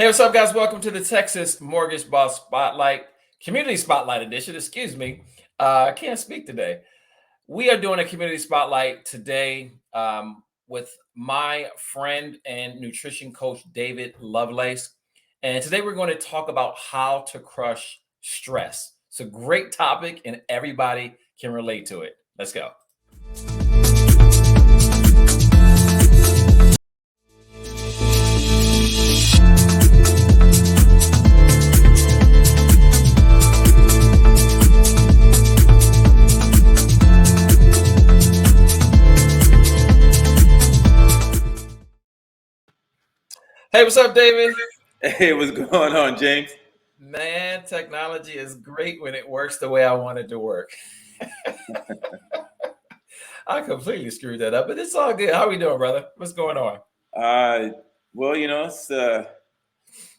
Hey, what's up, guys? Welcome to the Texas Mortgage Boss Spotlight, Community Spotlight Edition. Excuse me. I can't speak today. We are doing a community spotlight today with my friend and nutrition coach, David Lovelace. And today we're going to talk about how to crush stress. It's a great topic, and everybody can relate to it. Let's go. Hey, what's up, David? Hey, what's going on, James? Man, technology is great when it works the way I want it to work. I completely screwed that up, but it's all good. How we doing, brother? What's going on? Uh, it's a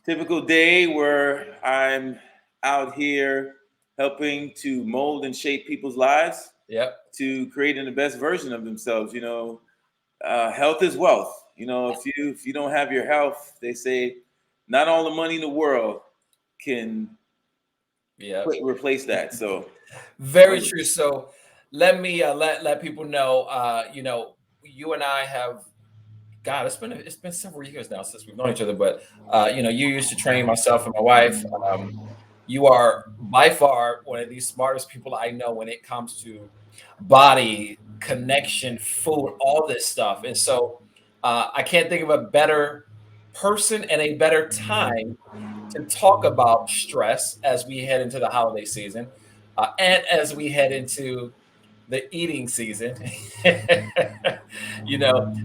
typical day where I'm out here helping to mold and shape people's lives Yep. to creating the best version of themselves. Health is wealth. If you don't have your health, they say not all the money in the world can Yep. replace that. So, Very true. So let me let people know. You and I have. God, it's been several years now since we've known each other. But you used to train myself and my wife. You are by far one of the smartest people I know when it comes to body connection, food, all this stuff. And so I can't think of a better person and a better time to talk about stress as we head into the holiday season and as we head into the eating season.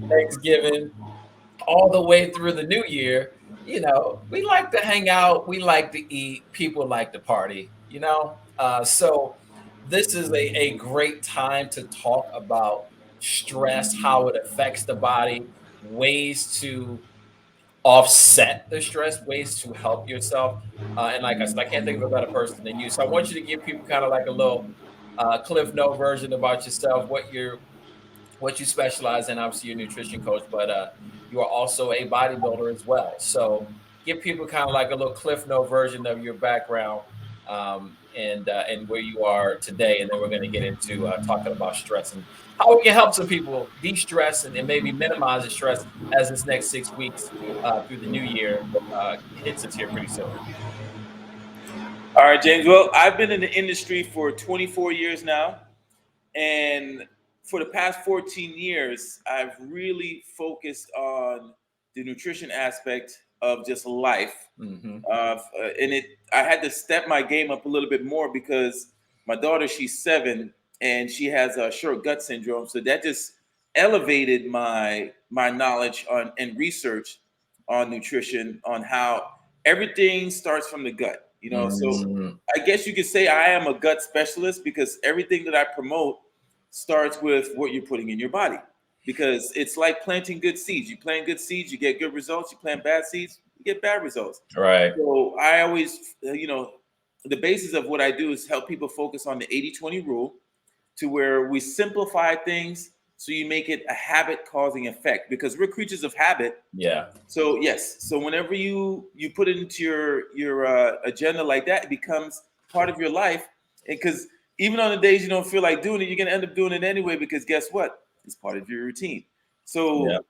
Thanksgiving all the way through the new year. We like to hang out, we like to eat, people like to party. So this is a great time to talk about stress, how it affects the body, ways to offset the stress, ways to help yourself. And like I said, I can't think of a better person than you. So I want you to give people kind of like a little Cliff Note version about yourself, what you specialize in. Obviously, you're a nutrition coach, but you are also a bodybuilder as well. So give people kind of like a little Cliff Note version of your background and where you are today, and then we're going to get into talking about stress and how we can help some people de-stress and maybe minimize the stress as this next 6 weeks through the new year hits us here pretty soon. all right, James. Well, I've been in the industry for 24 years now. And for the past 14 years, I've really focused on the nutrition aspect of just life. Mm-hmm. I had to step my game up a little bit more because my daughter, she's 7, and she has a short gut syndrome. So that just elevated my knowledge on and research on nutrition, on how everything starts from the gut. So Mm-hmm. I guess you could say I am a gut specialist because everything that I promote starts with what you're putting in your body. Because it's like planting good seeds. You plant good seeds, you get good results. You plant bad seeds, you get bad results. Right. So I always, the basis of what I do is help people focus on the 80-20 rule, to where we simplify things so you make it a habit causing effect, because we're creatures of habit. Yeah. So yes, so whenever you put it into your agenda like that, it becomes part of your life. Because even on the days you don't feel like doing it, you're gonna end up doing it anyway, because guess what? It's part of your routine. Yeah. So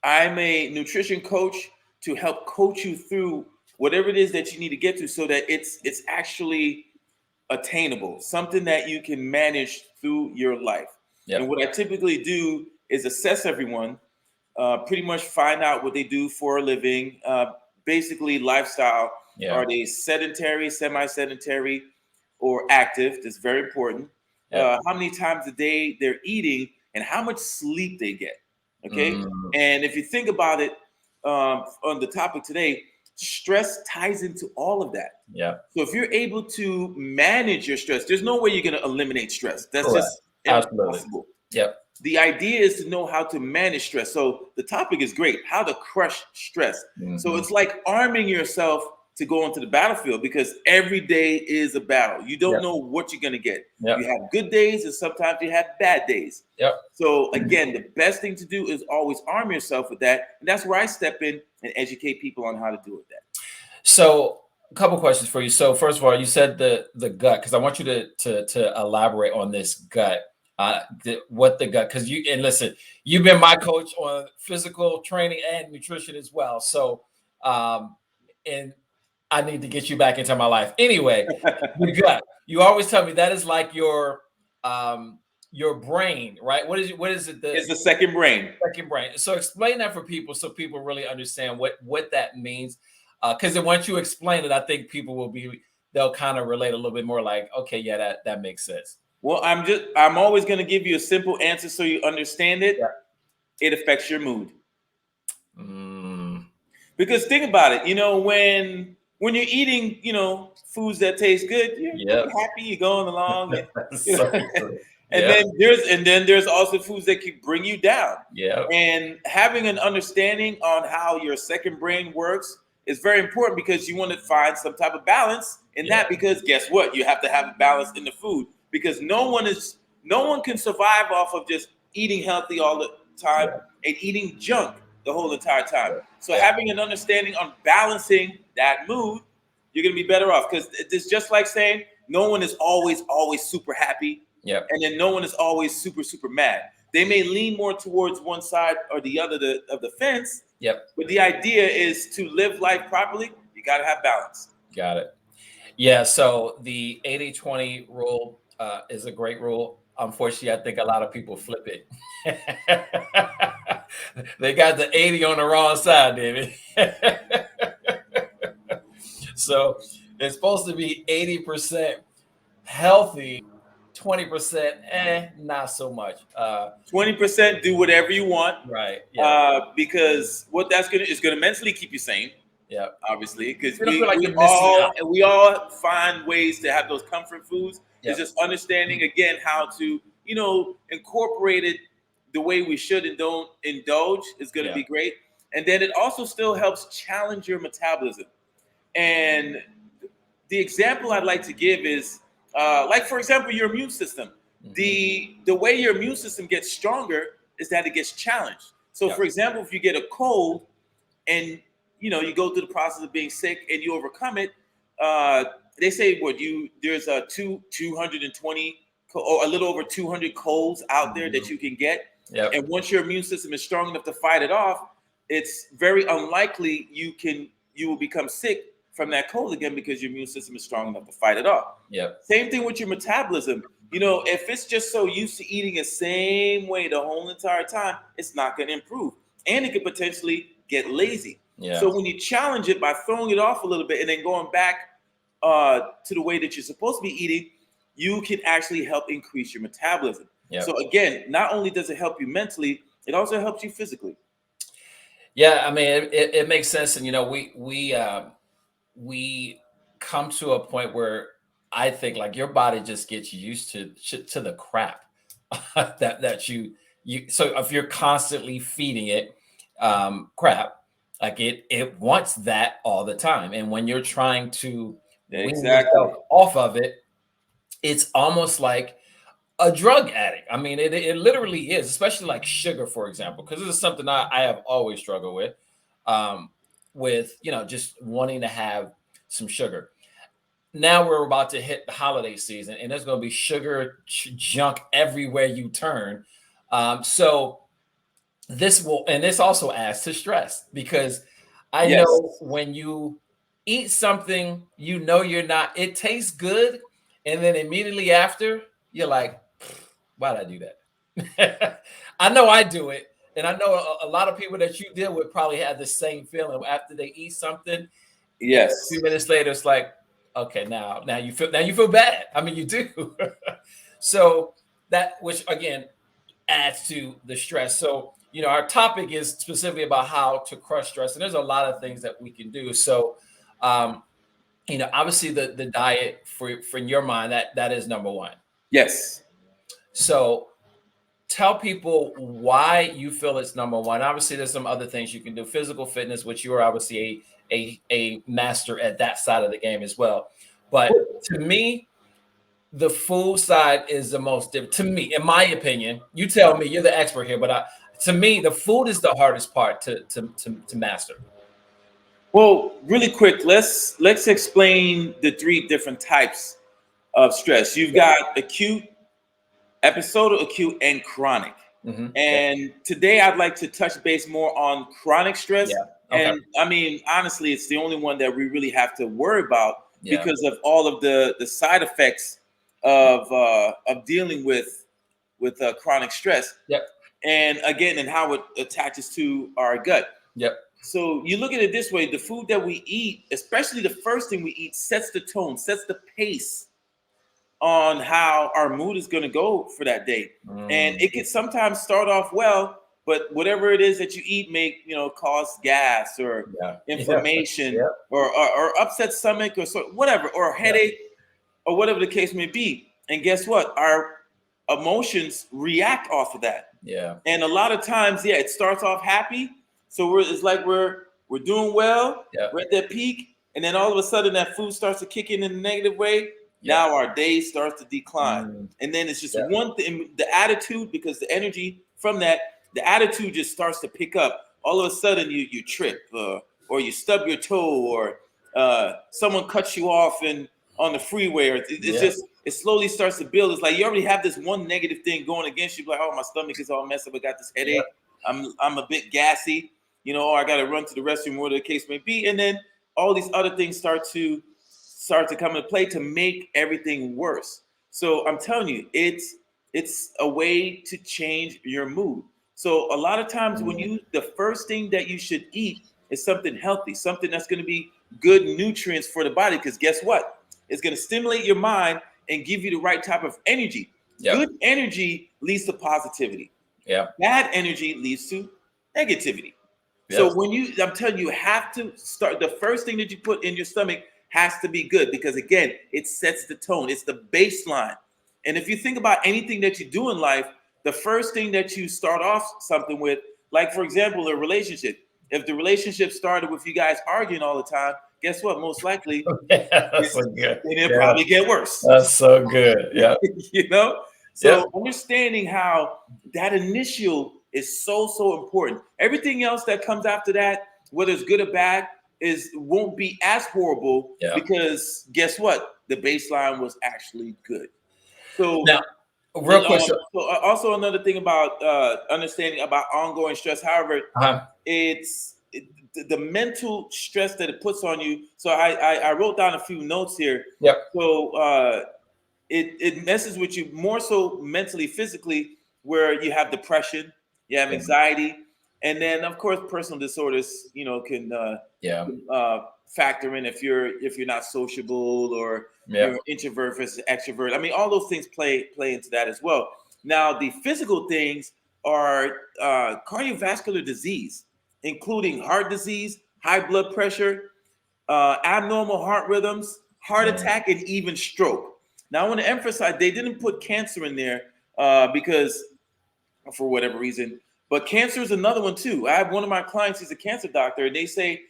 I'm a nutrition coach to help coach you through whatever it is that you need to get to, so that it's actually attainable, something that you can manage through your life. And Yep. what I typically do is assess everyone, pretty much find out what they do for a living, basically lifestyle. Yeah. Are they sedentary, semi-sedentary, or active? That's very important. Yep. How many times a day they're eating, and how much sleep they get. Okay, Mm, and if you think about it, on the topic today, stress ties into all of that. yeah. So if you're able to manage your stress, there's no way you're going to eliminate stress. That's Correct. just Absolutely. impossible. Yep. The idea is to know how to manage stress. So the topic is great, how to crush stress. So Mm-hmm. it's like arming yourself to go into the battlefield, because every day is a battle. You don't Yep. know what you're going to get. Yep. You have good days and sometimes you have bad days. Yep. So again, the best thing to do is always arm yourself with that. And that's where I step in and educate people on how to do it. So a couple questions for you. So first of all, you said the gut, because I want you to elaborate on this gut. What the gut, because and listen, you've been my coach on physical training and nutrition as well. So and I need to get you back into my life. Anyway, the gut. You always tell me that is like your brain, right? What is it? It's the second brain. Second brain. So explain that for people so people really understand what that means. Because then once you explain it, I think people they'll kind of relate a little bit more like, okay, yeah, that makes sense. Well, I'm always going to give you a simple answer so you understand it. Yeah. It affects your mood. Because think about it, when you're eating, foods that taste good, you're happy, you're going along. And then there's also foods that can bring you down. Yeah. And having an understanding on how your second brain works is very important, because you want to find some type of balance in that, because guess what? You have to have a balance in the food, because no one can survive off of just eating healthy all the time and eating junk the whole entire time. So having an understanding on balancing that mood, you're going to be better off, because it's just like saying no one is always super happy. Yep. And then no one is always super mad. They may lean more towards one side or the other of the fence. Yep. But the idea is to live life properly. You got to have balance. Got it. Yeah. So the 80-20 rule is a great rule. Unfortunately, I think a lot of people flip it. They got the 80 on the wrong side, David. So it's supposed to be 80% healthy, 20%, not so much. 20% do whatever you want. Right. Yeah. Because what that's is gonna mentally keep you sane. Yeah. Obviously, because we all find ways to have those comfort foods. Yep. It's just understanding again how to incorporate it the way we should and don't indulge is going to be great. And then it also still helps challenge your metabolism. And the example I'd like to give is like, for example, your immune system. Mm-hmm. The way your immune system gets stronger is that it gets challenged. So for example, if you get a cold and you go through the process of being sick and you overcome it, they say there's a 220 or a little over 200 colds out there that you can get. Yep. And once your immune system is strong enough to fight it off, it's very unlikely you will become sick from that cold again, because your immune system is strong enough to fight it off. Yep. Same thing with your metabolism. If it's just so used to eating the same way the whole entire time, it's not going to improve. And it could potentially get lazy. Yeah. So when you challenge it by throwing it off a little bit and then going back to the way that you're supposed to be eating, you can actually help increase your metabolism. Yep. So again, not only does it help you mentally, it also helps you physically. Yeah, I mean, it makes sense. And, we come to a point where I think like your body just gets used to the crap that you so if you're constantly feeding it crap, like it wants that all the time. And when you're trying to wean yourself off of it, it's almost like a drug addict. I mean, it literally is, especially like sugar, for example, because this is something I have always struggled with, just wanting to have some sugar. Now we're about to hit the holiday season, and there's going to be sugar junk everywhere you turn. So this also adds to stress, because I know when you eat something, it tastes good, and then immediately after you're like, why did I do that? I know I do it. And I know a lot of people that you deal with probably have the same feeling after they eat something. Yes. A few minutes later, it's like, okay, now you feel bad. I mean, you do. So which again adds to the stress. So, our topic is specifically about how to crush stress. And there's a lot of things that we can do. So, obviously the diet for in your mind, that is number one. Yes. So tell people why you feel it's number one. Obviously, there's some other things you can do. Physical fitness, which you are obviously a master at that side of the game as well. But to me, the food side is the most difficult. To me, in my opinion, you tell me, you're the expert here, but to me, the food is the hardest part to master. Well, really quick, let's explain the three different types of stress. You've Yeah. got acute, episodal, acute, and chronic. Yeah. And today I'd like to touch base more on chronic stress. Yeah. Okay. And I mean, honestly, it's the only one that we really have to worry about Yeah. because of all of the side effects of dealing with chronic stress. Yep. And again, and how it attaches to our gut. Yep. So you look at it this way: the food that we eat, especially the first thing we eat, sets the tone, sets the pace on how our mood is going to go for that day. And Mm, it can sometimes start off well, but whatever it is that you eat may, cause gas or yeah. Yeah. inflammation Yeah. or upset stomach or so, whatever, or Yeah. headache or whatever the case may be. And guess what? Our emotions react off of that. Yeah. And a lot of times, yeah, it starts off happy. So it's like we're doing well, Yeah. we're at that peak, and then all of a sudden that food starts to kick in a negative way. Yeah. Now our day starts to decline. Mm, And then it's just yeah. one thing, the attitude, because the energy from that, the attitude just starts to pick up. All of a sudden you trip or you stub your toe or someone cuts you off and on the freeway, or it's Yeah. just it slowly starts to build. It's like you already have this one negative thing going against you. Like, oh, my stomach is all messed up. I got this Yeah. headache. I'm a bit gassy, or I got to run to the restroom, whatever the case may be. And then all these other things start to come into play to make everything worse. So I'm telling you, it's a way to change your mood. So a lot of times when Mm, the first thing that you should eat is something healthy, something that's going to be good nutrients for the body. Because guess what? It's going to stimulate your mind and give you the right type of energy. yeah. Good energy leads to positivity. Yeah. Bad energy leads to negativity. So Yes. I'm telling you, you have to start. The first thing that you put in your stomach has to be good because again, it sets the tone. It's the baseline. And if you think about anything that you do in life, the first thing that you start off something with, like for example, a relationship. If the relationship started with you guys arguing all the time, guess what? Most likely, Yeah, that's so good. it'll Yeah. probably get worse. That's so good. Yeah. you know Yep. so understanding how that initial is so important. Everything else that comes after that, whether it's good or bad, is won't be as horrible Yeah. because guess what, the baseline was actually good. So Now, real quick. also another thing about understanding about ongoing stress, however, Uh-huh. the mental stress that it puts on you. So I wrote down a few notes here. Yep. So it messes with you more so mentally, physically, where you have depression, you have Yeah. anxiety, and then of course personal disorders, can Yeah. factor in if you're not sociable or Yeah. you're an introvert versus extrovert. I mean, all those things play into that as well. Now, the physical things are cardiovascular disease, including heart disease, high blood pressure, abnormal heart rhythms, heart Mm, attack, and even stroke. Now, I want to emphasize they didn't put cancer in there because for whatever reason, but cancer is another one too. I have one of my clients, he's a cancer doctor, and they say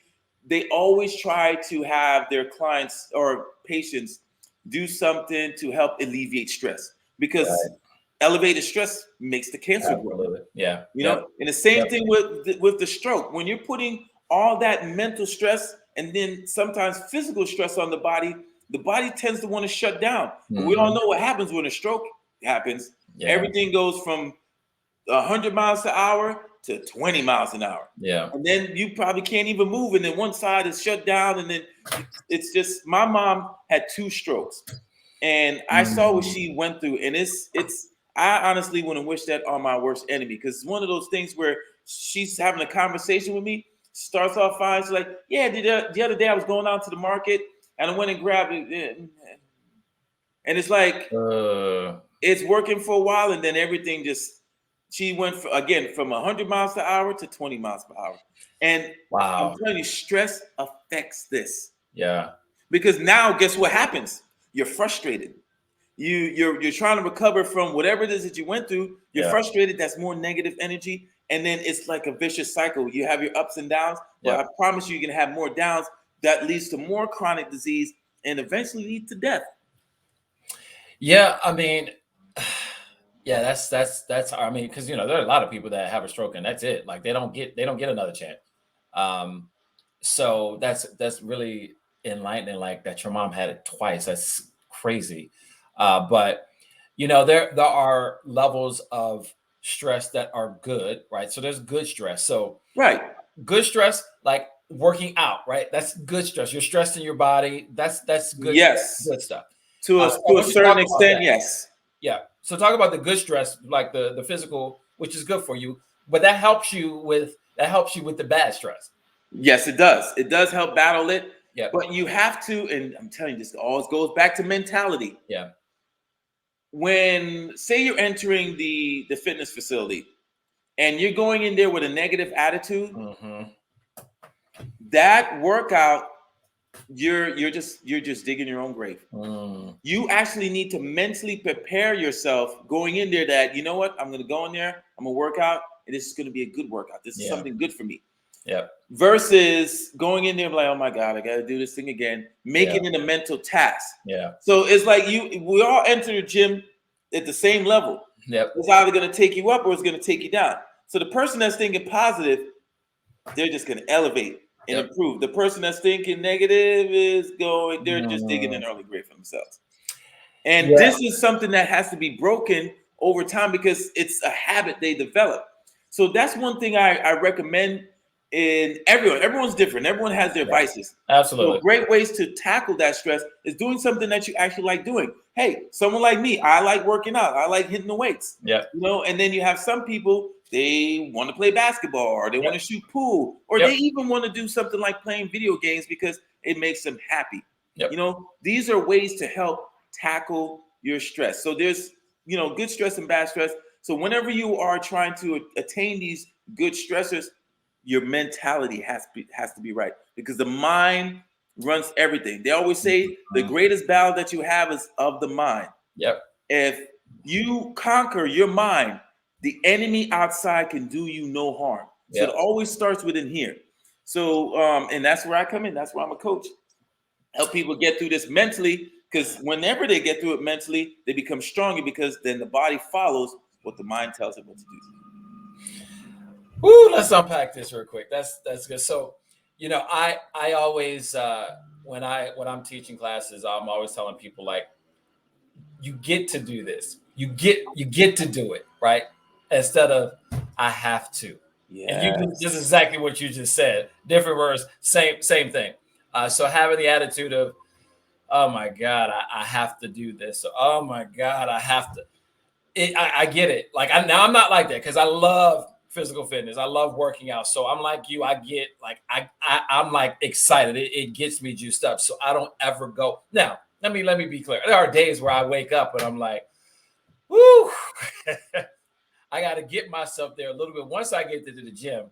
they always try to have their clients or patients do something to help alleviate stress because right. elevated stress makes the cancer grow. Absolutely. Yeah. Yep. And the same Yep. thing with the stroke. When you're putting all that mental stress and then sometimes physical stress on the body tends to want to shut down. And we all Hmm. know what happens when a stroke happens. Yeah. Everything goes from 100 miles an hour to 20 miles an hour. Yeah. And then you probably can't even move. And then one side is shut down. And then it's just, my mom had 2 strokes and I saw what Mm, she went through. And I honestly wouldn't wish that on my worst enemy because it's one of those things where she's having a conversation with me, starts off fine. She's like, yeah, the other day I was going out to the market and I went and grabbed it. And it's like, uh, it's working for a while. And then everything she went again from 100 miles per hour to 20 miles per hour. And I'm wow. telling you, stress affects this Yeah. because now guess what happens? You're frustrated. You're trying to recover from whatever it is that you went through. You're Yeah. frustrated. That's more negative energy, and then it's like a vicious cycle. You have your ups and downs, but Yep. I promise you, you're gonna have more downs that leads to more chronic disease and eventually lead to death. Yeah. I mean, yeah, that's I mean, because there are a lot of people that have a stroke and that's it. Like they don't get another chance. Um, So that's really enlightening. Like that, your mom had it twice. That's crazy. But there are levels of stress that are good, right? So there's good stress. So Right. good stress, like working out, right? That's good stress. You're stressing your body. That's Yes. good stuff. To a So I to a want you to talk certain about extent, that. yes. Yeah. So talk about the good stress, like the physical, which is good for you, but that helps you with the bad stress. Yes, it does. It does help battle it, Yep. but you have to, and I'm telling you, this always goes back to mentality. Yeah. When say you're entering the fitness facility and you're going in there with a negative attitude, Hmm. that workout, you're just digging your own grave. Mm. You actually need to mentally prepare yourself going in there that, you know what, I'm going to go in there, I'm going to work out, and this is going to be a good workout. This is Yeah. something good for me. Yep. Versus going in there like, oh my God, I got to do this thing again, Yeah. making it a mental task. Yeah. So it's like we all enter the gym at the same level. Yep. It's either going to take you up or it's going to take you down. So the person that's thinking positive, they're just going to elevate and Yep. improve. The person that's thinking negative they're just digging Mm. an early grave for themselves. And Yeah. this is something that has to be broken over time because it's a habit they develop. So that's one thing I recommend in everyone. Everyone's different. Everyone has their Yeah. vices. So Absolutely. great ways to tackle that stress is doing something that you actually like doing. Hey, someone like me, I like working out. I like hitting the weights. Yep. And then you have some people, they want to play basketball or they want Yep. to shoot pool or they Yep. even want to do something like playing video games because it makes them happy. Yep. These are ways to help tackle your stress. So there's, good stress and bad stress. So whenever you are trying to attain these good stressors, your mentality has to be right because the mind runs everything. They always say the Mhm. greatest battle that you have is of the mind. Yep. If you conquer your mind, the enemy outside can do you no harm. So it Yep. always starts within here. So and that's where I come in. That's where I'm a coach. Help people get through this mentally because whenever they get through it mentally, they become stronger because then the body follows what the mind tells it what to do. Woo, let's unpack this real quick. That's good. So, I always when I'm teaching classes, I'm always telling people like you get to do this. You get to do it, right? Instead of I have to. And this is Yes. exactly what you just said. Different words, same thing. So having the attitude of, oh my God, I have to do this. So, oh my God, I have to. I get it. Like now I'm not like that because I love physical fitness. I love working out. So I'm like you. I get like I'm like excited. It gets me juiced up. So I don't ever go now. Let me be clear. There are days where I wake up and I'm like, whoo, I got to get myself there a little bit. Once I get to the gym,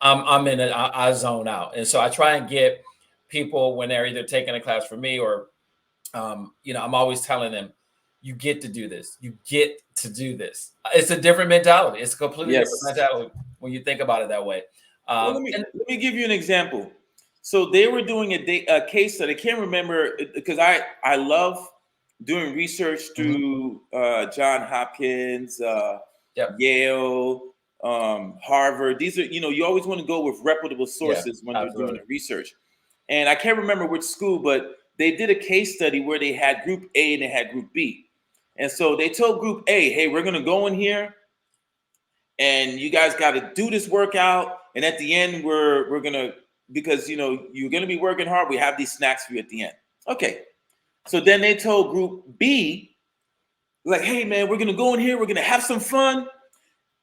I'm in I zone out. And so I try and get people when they're either taking a class for me or I'm always telling them, you get to do this. You get to do this. It's a different mentality. It's a completely different Yes. mentality when you think about it that way. Well, let And me let me give you an example. So they were doing a case study. I can't remember because I love doing research mhm, through John Hopkins, yep, Yale, Harvard. These are you always want to go with reputable yeah, sources when you're doing absolutely. the research. And I can't remember which school, but they did a case study where they had Group A and they had Group B. And so they told Group A, "Hey, we're going to go in here and you guys got to do this workout. And at the end, we're gonna because you're gonna be working hard. We have these snacks for you at the end." Okay. So then they told Group B, like, "Hey man, we're gonna go in here. We're gonna have some fun,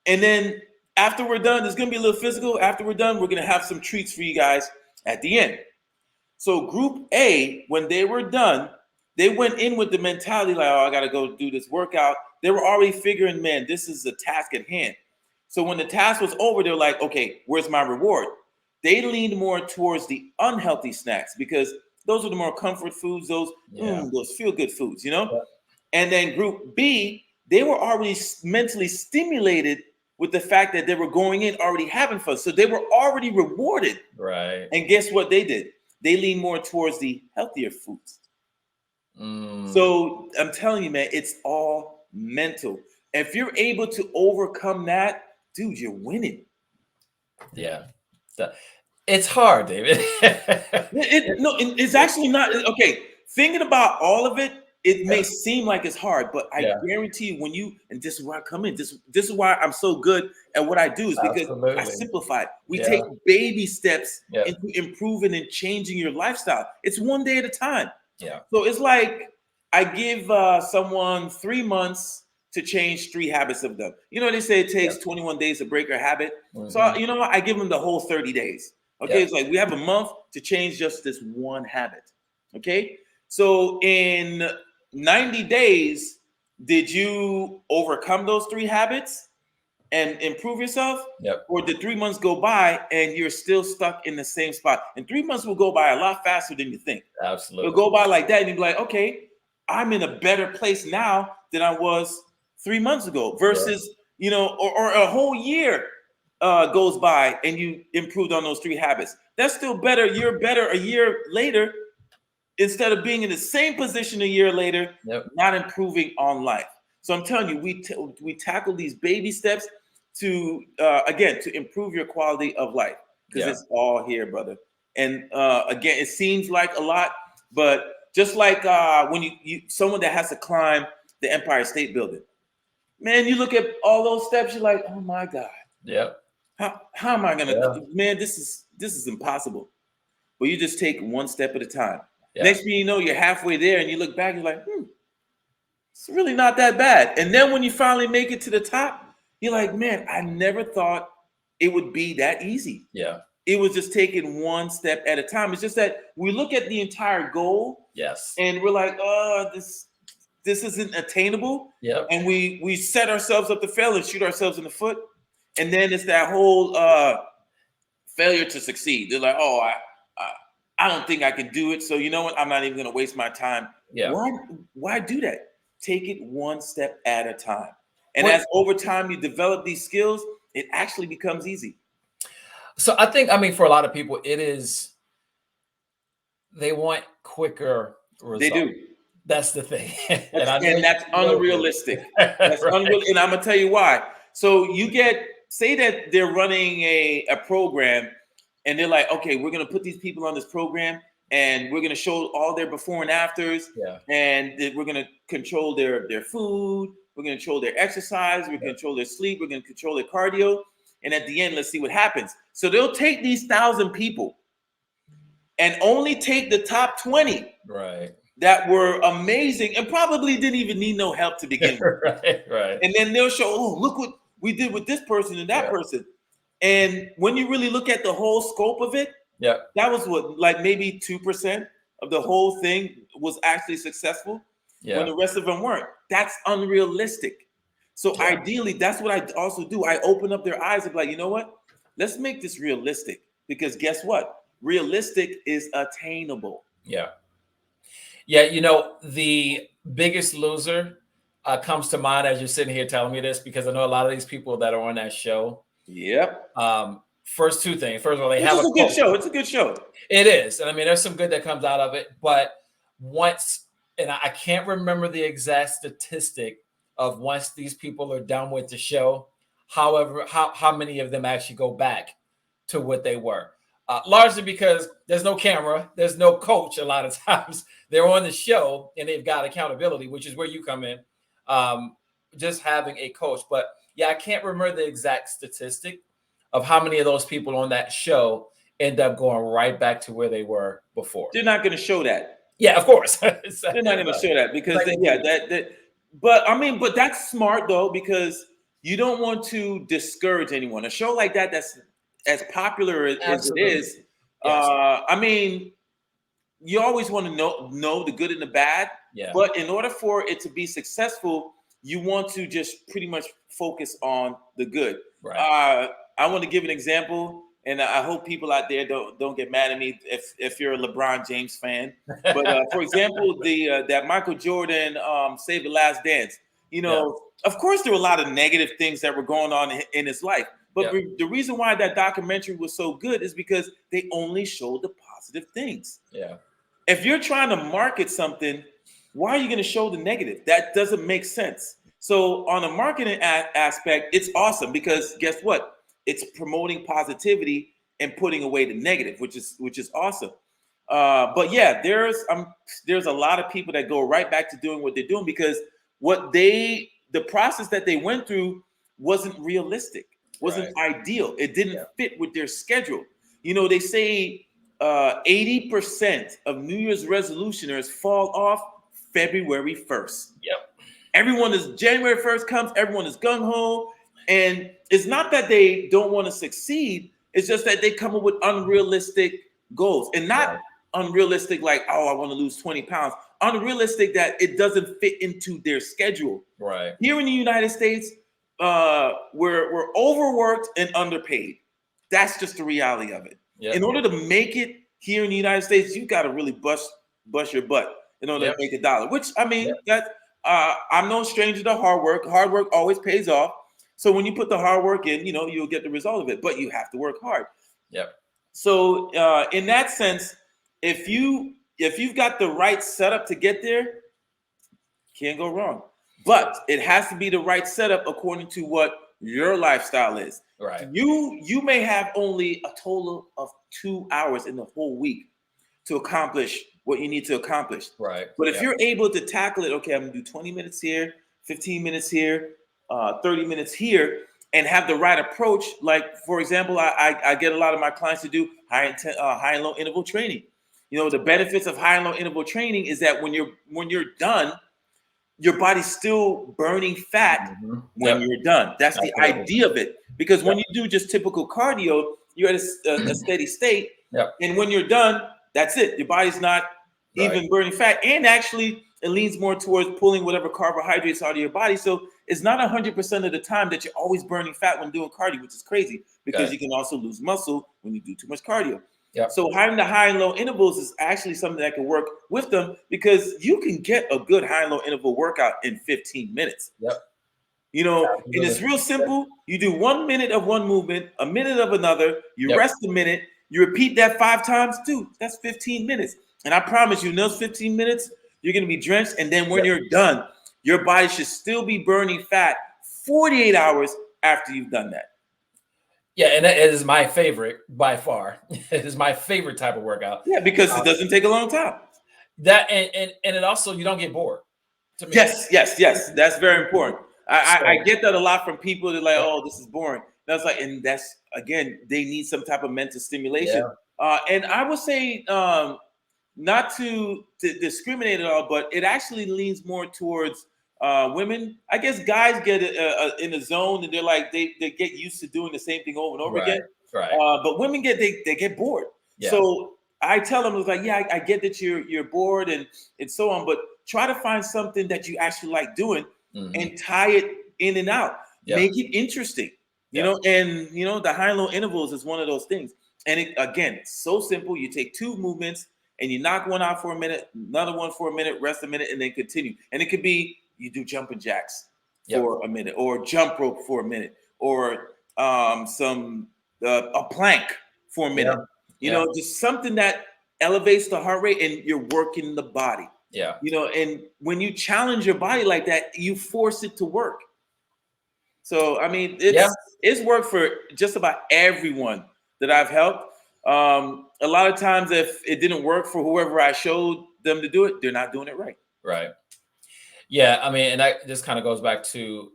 and then after we're done, it's gonna be a little physical. After we're done, we're gonna have some treats for you guys at the end." So Group A, when they were done, they went in with the mentality like, "Oh, I gotta go do this workout." They were already figuring, man, this is a task at hand. So when the task was over, they're like, "Okay, where's my reward?" They leaned more towards the unhealthy snacks because those are the more comfort foods, Yeah, those feel good foods. yeah, And then Group B, they were already mentally stimulated with the fact that they were going in already having fun. So they were already rewarded. right. And guess what they did? They lean more towards the healthier foods. Mm, So I'm telling you, man, it's all mental. If you're able to overcome that, dude, you're winning. yeah. It's hard, David. No, it's It actually not okay. Thinking about all of it, it yeah, may seem like it's hard, but I yeah, guarantee you, when you and this is where I come in. This is why I'm so good at what I do is because I absolutely. simplify it. We Yeah, take baby steps yeah, into improving and changing your lifestyle. It's one day at a time. yeah, So it's like I give someone 3 months to change three habits of them. You know, they say it yeah, takes 21 days to break a habit. So mhm, you know what? I give them the whole 30 days. yeah, Okay, it's like we have a month to change just this one habit. Okay, so in 90 days, did you overcome those three habits and improve yourself? yep, Or did 3 months go by and you're still stuck in the same spot? And 3 months will go by a lot faster than you think. It'll absolutely. go by like that, and you'll be like, okay, I'm in a better place now than I was 3 months ago. Yeah, Versus, or a whole year goes by and you improved on those three habits. That's still better. You're better a year later instead of being in the same position a year later, yep, not improving on life. So I'm telling you, we tackle these baby steps to again to improve your quality of life because yeah, it's all here, brother. And again, it seems like a lot, but just like when you someone that has to climb the Empire State Building, man, you look at all those steps, you're like, oh my god, yep, how am I gonna? yeah, Man, this is impossible. But you just take one step at a time. yeah, Next thing you know, you're halfway there, and you look back, you're like, it's really not that bad. And then when you finally make it to the top, you're like, man, I never thought it would be that easy. yeah, It was just taking one step at a time. It's just that we look at the entire goal yes, and we're like, oh, this isn't attainable. yep, And we set ourselves up to fail and shoot ourselves in the foot. And then it's that whole failure to succeed. They're like, oh, I don't think I can do it. So you know what? I'm not even going to waste my time. yeah. Why do that? Take it one step at a time. And What? as over time you develop these skills, it actually becomes easy. So I think, I mean, for a lot of people, it is they want quicker They results. do. That's the thing, and That's I know and that's you know unrealistic. this, That's right? unreal, and I'm gonna tell you why. So you get say that they're running a program, and they're like, okay, we're gonna put these people on this program, and we're gonna show all their before and afters, Yeah, and we're gonna control their food, we're gonna control their exercise, we're yeah, gonna control their sleep, we're gonna control their cardio, and at the end, let's see what happens. So they'll take these 1,000 people and only take the top 20 right, that were amazing and probably didn't even need no help to begin with. right, right. And then they'll show, oh, look what we did with this person and that Yeah, person. And when you really look at the whole scope of it, yeah, that was what, like maybe 2% of the whole thing was actually successful when yeah, the rest of them weren't. That's unrealistic. So yeah, ideally, that's what I also do. I open up their eyes and be like, you know what? Let's make this realistic. Because guess what? Realistic is attainable. yeah. Yeah, the biggest loser comes to mind as you're sitting here telling me this because I know a lot of these people that are on that show. Yep. First two things. First of all, they Which have is a a good coach. show. It's a good show. It is, and I mean, there's some good that comes out of it. But once, and I can't remember the exact statistic of once these people are done with the show. However, how many of them actually go back to what they were? Largely because there's no camera, there's no coach. A lot of times they're on the show and they've got accountability, which is where you come in. Just having a coach, but yeah, I can't remember the exact statistic of how many of those people on that show end up going right back to where they were before. They're not going to show that. Yeah, of course. They're not going to show that It's because like yeah, that. But I mean, but that's smart though because you don't want to discourage anyone. A show like that that's as popular as it absolutely. is. Yes. I mean, you always want to know the good and the bad, Yeah. but in order for it to be successful, you want to just pretty much focus on the good. Right. I want to give an example, and I hope people out there don't get mad at me if you're a LeBron James fan. But for example, the that Michael Jordan Save the Last Dance. Yeah. Of course, there were a lot of negative things that were going on in his life. But Yeah. the reason why that documentary was so good is because they only showed the positive things. Yeah. If you're trying to market something, why are you going to show the negative? That doesn't make sense. So on a marketing aspect, it's awesome because guess what? It's promoting positivity and putting away the negative, which is awesome. But yeah, there's a lot of people that go right back to doing what they're doing because the process that they went through wasn't realistic, wasn't ideal. It didn't fit with their schedule. They say 80% of New Year's resolutioners fall off February 1st. Yep. Everyone is January 1st comes, everyone is gung ho. And it's not that they don't want to succeed, it's just that they come up with unrealistic goals and not unrealistic, like, oh, I want to lose 20 pounds. Unrealistic that it doesn't fit into their schedule. Right. Here in the United States, we're overworked and underpaid. That's just the reality of it. Yep. In order to make it here in the United States, you got to really bust your butt in order to make a dollar. Which, I mean, I'm no stranger to hard work. Hard work always pays off. So when you put the hard work in, you'll get the result of it. But you have to work hard. Yep. So in that sense, if you've got the right setup to get there, can't go wrong. But it has to be the right setup according to what your lifestyle is. Right. You may have only a total of 2 hours in the whole week to accomplish what you need to accomplish. Right. But if you're able to tackle it, okay, I'm gonna do 20 minutes here, 15 minutes here, 30 minutes here, and have the right approach. Like, for example, I get a lot of my clients to do high and low interval training. The benefits of high and low interval training is that when you're done, your body's still burning fat when you're done. That's the idea of it. Because when you do just typical cardio, you're at a steady state. And when you're done, that's it. Your body's not even burning fat. And actually, it leans more towards pulling whatever carbohydrates out of your body. So it's not 100% of the time that you're always burning fat when doing cardio, which is crazy because you can also lose muscle when you do too much cardio. So having the high and low intervals is actually something that can work with them because you can get a good high and low interval workout in 15 minutes. And it's real simple. You do 1 minute of one movement, a minute of another, you rest a minute, you repeat that 5 times, dude, that's 15 minutes. And I promise you, in those 15 minutes, you're going to be drenched. And then when you're done, your body should still be burning fat 48 hours after you've done that. Yeah, and that is my favorite by far. It is my favorite type of workout. Yeah, because it doesn't take a long time. That and it also, you don't get bored. To me. Yes. That's very important. I get that a lot from people that are like, oh, this is boring. That's like, and that's again, they need some type of mental stimulation. And I would say not to discriminate at all, but it actually leans more towards women. I guess guys get in the zone and they're like they get used to doing the same thing over and over again. But women they get bored. So I tell them, it's like, yeah, I get that you're bored and so on, but try to find something that you actually like doing and tie it in and out. Make it interesting. And the high and low intervals is one of those things. And again, it's so simple. You take 2 movements and you knock one out for a minute, another one for a minute, rest a minute, and then continue. And it could be you do jumping jacks for a minute, or jump rope for a minute, or a plank for a minute. Just something that elevates the heart rate and you're working the body. And when you challenge your body like that, you force it to work. So I mean, it's worked for just about everyone that I've helped. A lot of times, if it didn't work for whoever I showed them to do it, they're not doing it right. Right. Yeah. I mean, and that just kind of goes back to,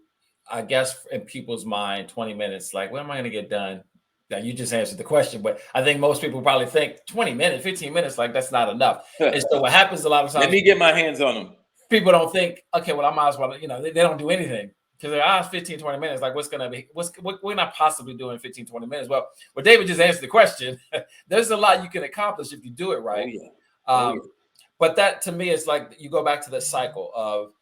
I guess, in people's mind, 20 minutes, like, when am I going to get done? Now, you just answered the question, but I think most people probably think 20 minutes, 15 minutes, like that's not enough. And so what happens a lot of times, let me get my hands on them. People don't think, okay, well, I might as well, they don't do anything. Because they're 15, 20 minutes, like what we're not possibly doing 15, 20 minutes. Well, David just answered the question. There's a lot you can accomplish if you do it right. But that to me is like, you go back to the cycle of,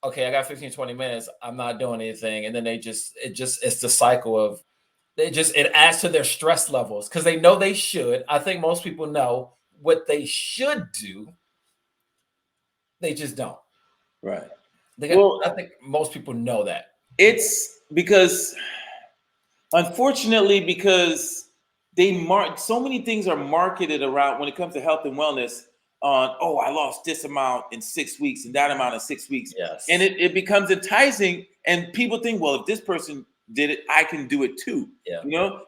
okay, I got 15, 20 minutes, I'm not doing anything. And then it's the cycle of, it adds to their stress levels because they know they should. I think most people know what they should do. They just don't. Right. I think most people know that. It's because, unfortunately, because so many things are marketed around when it comes to health and wellness on, oh, I lost this amount in 6 weeks and that amount in 6 weeks. And it becomes enticing and people think, well, if this person did it, I can do it too.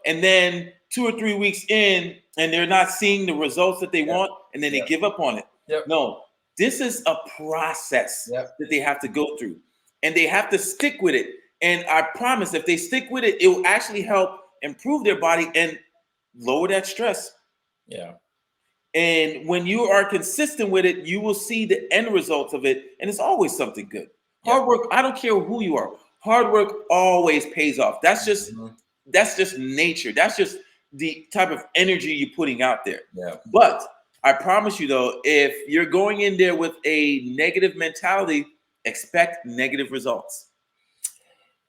And then 2 or 3 weeks in and they're not seeing the results that they want, and then they give up on it. No, this is a process that they have to go through, and they have to stick with it. And I promise, if they stick with it, it will actually help improve their body and lower that stress. Yeah. And when you are consistent with it, you will see the end results of it, and it's always something good. Hard work, I don't care who you are. Hard work always pays off. That's just nature. That's just the type of energy you're putting out there. Yeah. But I promise you though, if you're going in there with a negative mentality, expect negative results.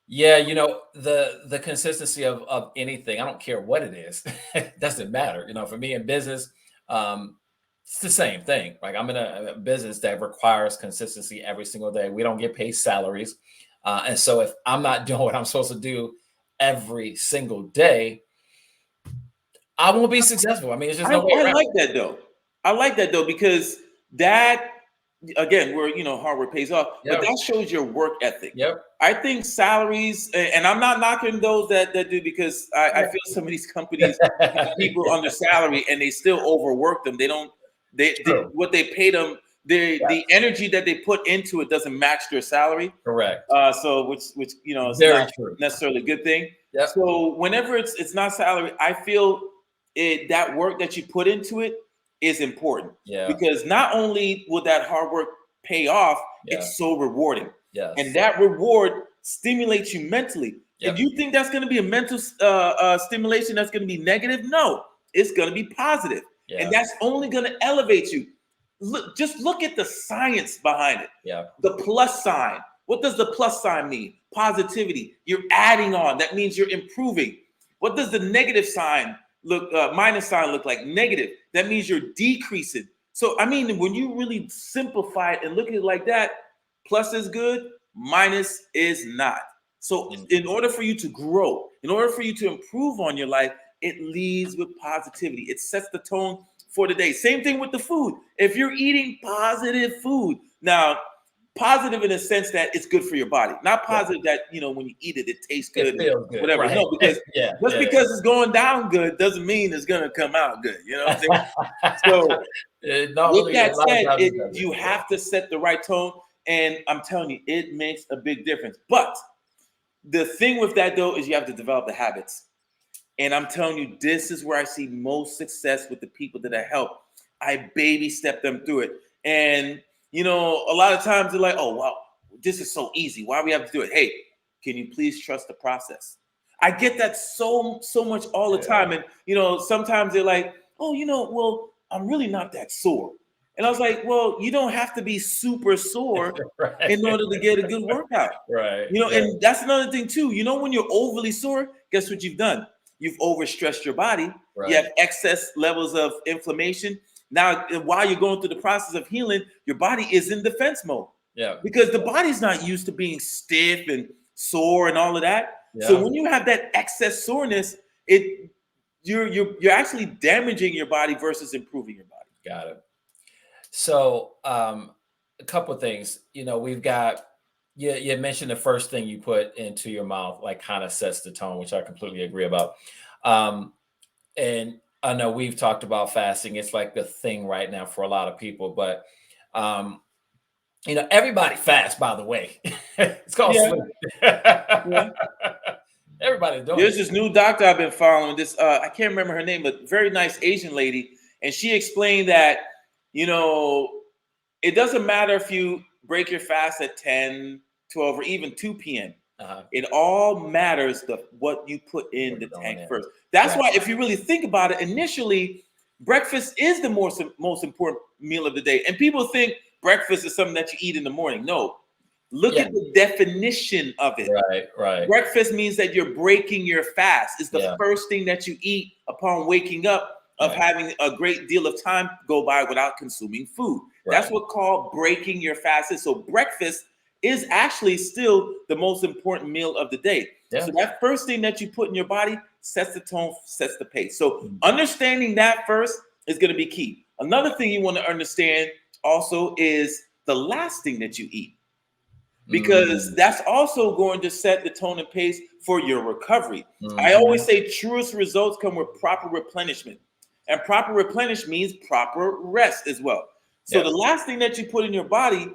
Yeah, you know, the consistency of anything, I don't care what it is, it doesn't matter. You know, for me in business, it's the same thing. Like I'm in a business that requires consistency every single day. We don't get paid salaries. And so if I'm not doing what I'm supposed to do every single day, I won't be successful. I mean, it's just no way around. I like that though. I like that though, because that, again, where, you know, hard work pays off, but that shows your work ethic. I think salaries, and I'm not knocking those that do, because I feel some of these companies have people under salary and they still overwork them. They what they pay them, the energy that they put into it doesn't match their salary. Correct. So which you know, it's Very not true. necessarily a good thing. So whenever it's not salary, I feel that work that you put into it is important. Because not only will that hard work pay off, it's so rewarding. And that reward stimulates you mentally. If you think that's going to be a mental stimulation that's going to be negative, no, it's going to be positive. And that's only going to elevate you. Just look at the science behind it. The plus sign. What does the plus sign mean? Positivity. You're adding on. That means you're improving. What does the negative sign look, minus sign look like? Negative. That means you're decreasing. So, I mean, when you really simplify it and look at it like that, plus is good, minus is not. So in order for you to grow, in order for you to improve on your life, it leads with positivity. It sets the tone for the day. Same thing with the food. If you're eating positive food, now, positive in the sense that it's good for your body, not positive that, you know, when you eat it, it tastes good, it feels good, whatever. Right. No, because because it's going down good doesn't mean it's going to come out good. You know what I'm saying? So with that said, you have to set the right tone. And I'm telling you, it makes a big difference. But the thing with that, though, is you have to develop the habits. And I'm telling you, this is where I see most success with the people that I help. I baby step them through it. And, you know, a lot of times they're like, oh, wow, this is so easy. Why do we have to do it? Hey, can you please trust the process? I get that so much all the time. And, you know, sometimes they're like, oh, you know, well, I'm really not that sore. And I was like, well, you don't have to be super sore in order to get a good workout. You know, and that's another thing too. You know, when you're overly sore, guess what you've done? You've overstressed your body. You have excess levels of inflammation. Now, while you're going through the process of healing, your body is in defense mode. Because the body's not used to being stiff and sore and all of that. So when you have that excess soreness, you're actually damaging your body versus improving your body. Got it. So a couple of things, you know, we've got, you mentioned the first thing you put into your mouth, like kind of sets the tone, which I completely agree about. And I know we've talked about fasting. It's like the thing right now for a lot of people, but you know, everybody fasts, by the way. It's called sleep. Everybody's doing There's this new doctor I've been following. This I can't remember her name, but very nice Asian lady. And she explained that, you know, it doesn't matter if you break your fast at 10, 12, or even 2 p.m. It all matters what you put in the tank first. That's why, if you really think about it, initially, breakfast is the most important meal of the day. And people think breakfast is something that you eat in the morning. No. Look at the definition of it. Breakfast means that you're breaking your fast. It's the first thing that you eat upon waking up, of having a great deal of time go by without consuming food. That's what called breaking your fast is. So breakfast is actually still the most important meal of the day. So that first thing that you put in your body sets the tone, sets the pace. So understanding that first is going to be key. Another thing you want to understand also is the last thing that you eat. because that's also going to set the tone and pace for your recovery. I always say truest results come with proper replenishment, and proper replenish means proper rest as well. So the last thing that you put in your body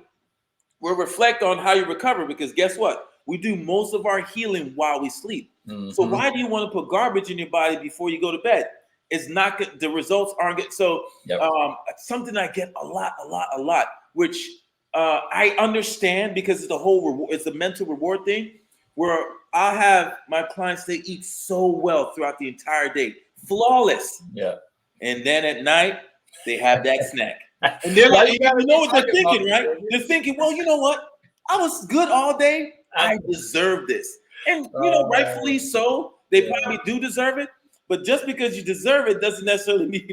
will reflect on how you recover, because guess what? We do most of our healing while we sleep. So why do you want to put garbage in your body before you go to bed? It's not good. The results aren't good. So something I get a lot, which I understand, because it's the whole reward, it's a mental reward thing, where I have my clients, they eat so well throughout the entire day, flawless. And then at night, they have that snack. And they're like, you know what they're thinking, right? They're thinking, well, you know what? I was good all day. I deserve this. And, you know, rightfully so. They probably do deserve it. But just because you deserve it doesn't necessarily mean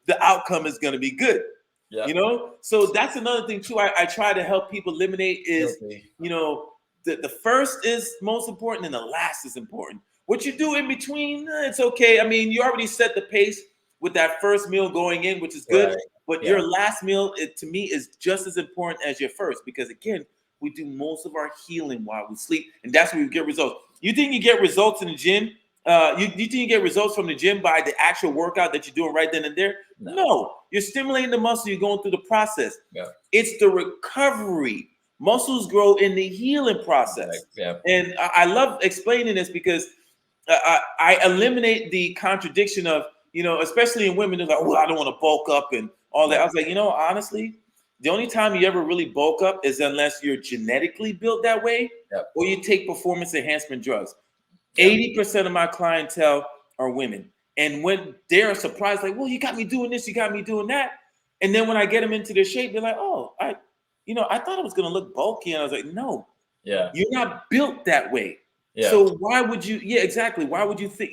the outcome is going to be good. You know? So that's another thing, too. I try to help people eliminate is, you know, the first is most important and the last is important. What you do in between, it's okay. I mean, you already set the pace with that first meal going in, which is good. But your last meal, to me, is just as important as your first, because again, we do most of our healing while we sleep, and that's where we get results. You think you get results in the gym? You think you get results from the gym by the actual workout that you're doing right then and there? No, you're stimulating the muscle. You're going through the process. It's the recovery. Muscles grow in the healing process. And I love explaining this because I eliminate the contradiction of, you know, especially in women, they're like, well, I don't want to bulk up and all that. I was like, you know, honestly, the only time you ever really bulk up is unless you're genetically built that way or you take performance enhancement drugs. 80% of my clientele are women. And when they're surprised, like, well, you got me doing this, you got me doing that. And then when I get them into their shape, they're like, oh, I thought it was going to look bulky. And I was like, no, you're not built that way. So why would you? Yeah, exactly. Why would you think?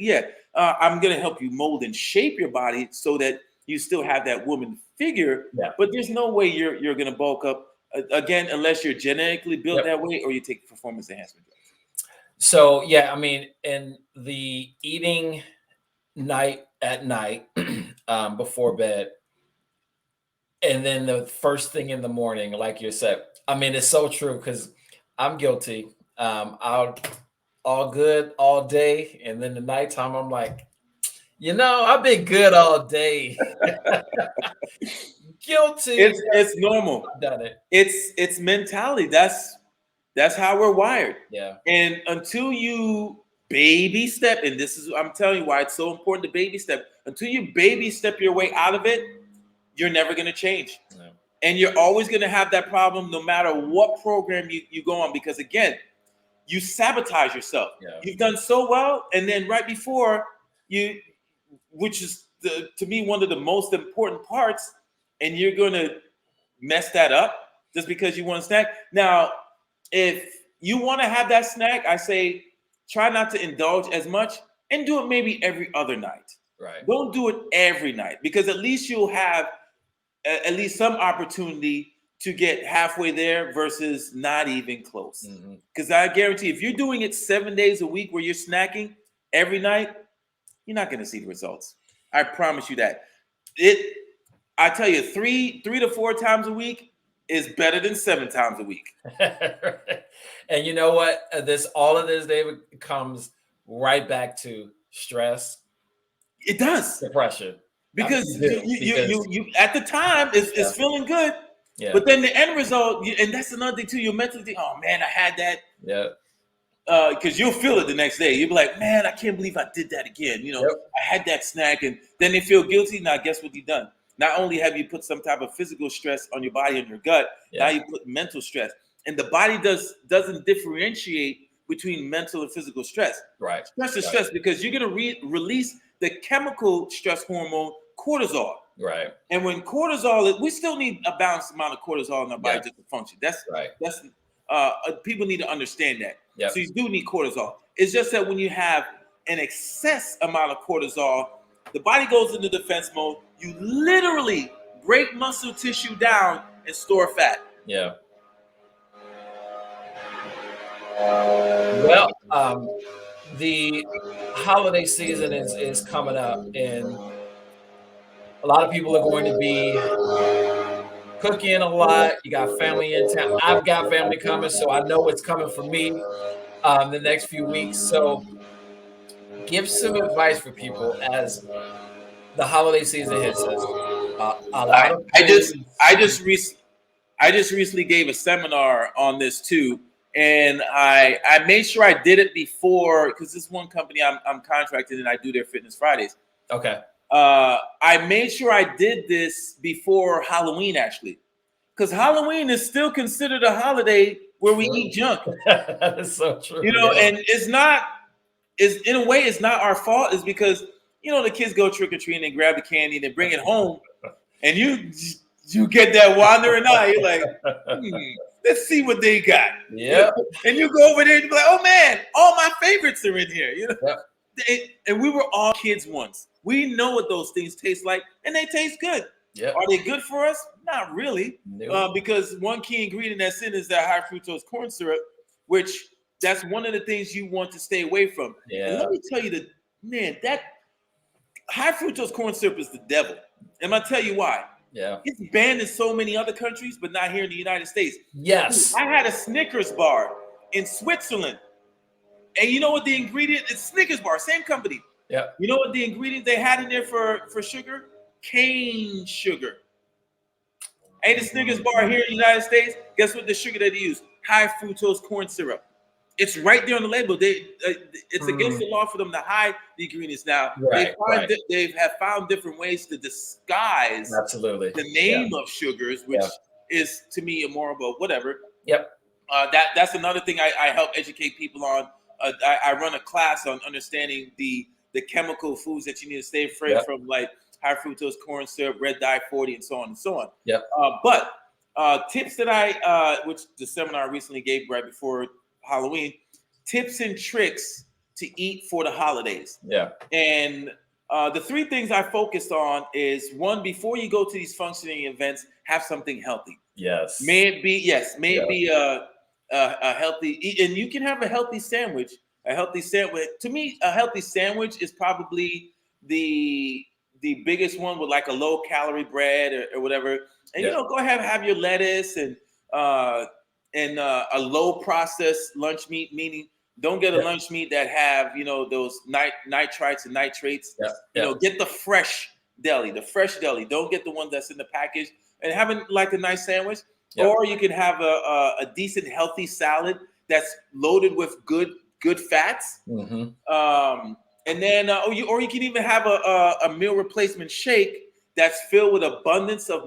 I'm going to help you mold and shape your body so that you still have that woman figure. But there's no way you're going to bulk up again unless you're genetically built that way or you take performance enhancement drugs. So I mean, in the eating at night before bed, and then the first thing in the morning, like you said, I mean, it's so true because I'm guilty. I'll all good all day, and then the nighttime, I'm like, you know, I've been good all day. Guilty. It's normal. I've done it. It's mentality. That's how we're wired. And until you baby step, and this is, I'm telling you why it's so important to baby step. Until you baby step your way out of it, you're never going to change. And you're always going to have that problem no matter what program you go on, because again, you sabotage yourself. You've done so well, and then right before you, which is to me one of the most important parts, and you're going to mess that up just because you want a snack. Now, if you want to have that snack, I say try not to indulge as much and do it maybe every other night. Don't do it every night, because at least you'll have at least some opportunity to get halfway there versus not even close. Because I guarantee if you're doing it 7 days a week where you're snacking every night, you're not going to see the results. I promise you that. I tell you, three to 4 times a week is better than 7 times a week. And you know what? All of this, David, comes right back to stress. It does. Depression. Because you at the time it's feeling good. But then the end result, and that's another thing too, you'll mentally think, oh man, I had that. Because you'll feel it the next day. You'll be like, man, I can't believe I did that again. You know, I had that snack, and then they feel guilty. Now, guess what you've done? Not only have you put some type of physical stress on your body and your gut, now you put mental stress. And the body doesn't differentiate between mental and physical stress. Stress is stress because you're going to release the chemical stress hormone cortisol. And when cortisol, we still need a balanced amount of cortisol in our body just to function. That's people need to understand that. So you do need cortisol. It's just that when you have an excess amount of cortisol, the body goes into defense mode. You literally break muscle tissue down and store fat. Well, the holiday season is coming up, and a lot of people are going to be cooking a lot. You got family in town. I've got family coming, so I know what's coming for me the next few weeks. So give some advice for people as the holiday season hits us. A lot I, of I just things. I just recently I just recently gave a seminar on this too, and I made sure I did it before because this one company I'm contracted and I do their Fitness Fridays. Okay. I made sure I did this before Halloween actually, because Halloween is still considered a holiday where we eat junk. That is so true. And it's not is in a way it's not our fault. It's because the kids go trick or treating and grab the candy and they bring it home, and you get that wandering eye. You're like, let's see what they got. Yeah. And you go over there and you're like, oh man, all my favorites are in here. Yep. And we were all kids once. We know what those things taste like, and they taste good. Yep. Are they good for us? Not really, Nope. because one key ingredient that's in is that high fructose corn syrup, which that's one of the things you want to stay away from. Yeah. And let me tell you that high fructose corn syrup is the devil. And I'll tell you why. Yeah. It's banned in so many other countries, but not here in the United States. Yes. I had a Snickers bar in Switzerland. And you know what the ingredient? It's Snickers bar, same company. Yeah. You know what the ingredient they had in there for sugar? Cane sugar. Ain't a Snickers bar here in the United States? Guess what the sugar that they use? High fructose corn syrup. It's right there on the label. It's against the law for them to hide the ingredients. Now Right, they have found different ways to disguise absolutely the name of sugars, which is to me immoral, but whatever. Yep. That's another thing I help educate people on. I run a class on understanding the chemical foods that you need to stay free from, like high fructose corn syrup, red dye 40, and so on and so on. Yep. But tips that which the seminar I recently gave right before Halloween, tips and tricks to eat for the holidays. Yeah. And the three things I focused on is one, before you go to these functioning events, have something healthy. Yes. May it be a healthy, and you can have a healthy sandwich. A healthy sandwich, to me, a healthy sandwich is probably the biggest one, with like a low calorie bread or whatever. And go ahead and have your lettuce and a low processed lunch meat, meaning don't get a lunch meat that have those nitrites and nitrates. Get the fresh deli. Don't get the one that's in the package. And having like a nice sandwich. Or you can have a decent healthy salad that's loaded with good fats. Mm-hmm. And then or you can even have a meal replacement shake that's filled with abundance of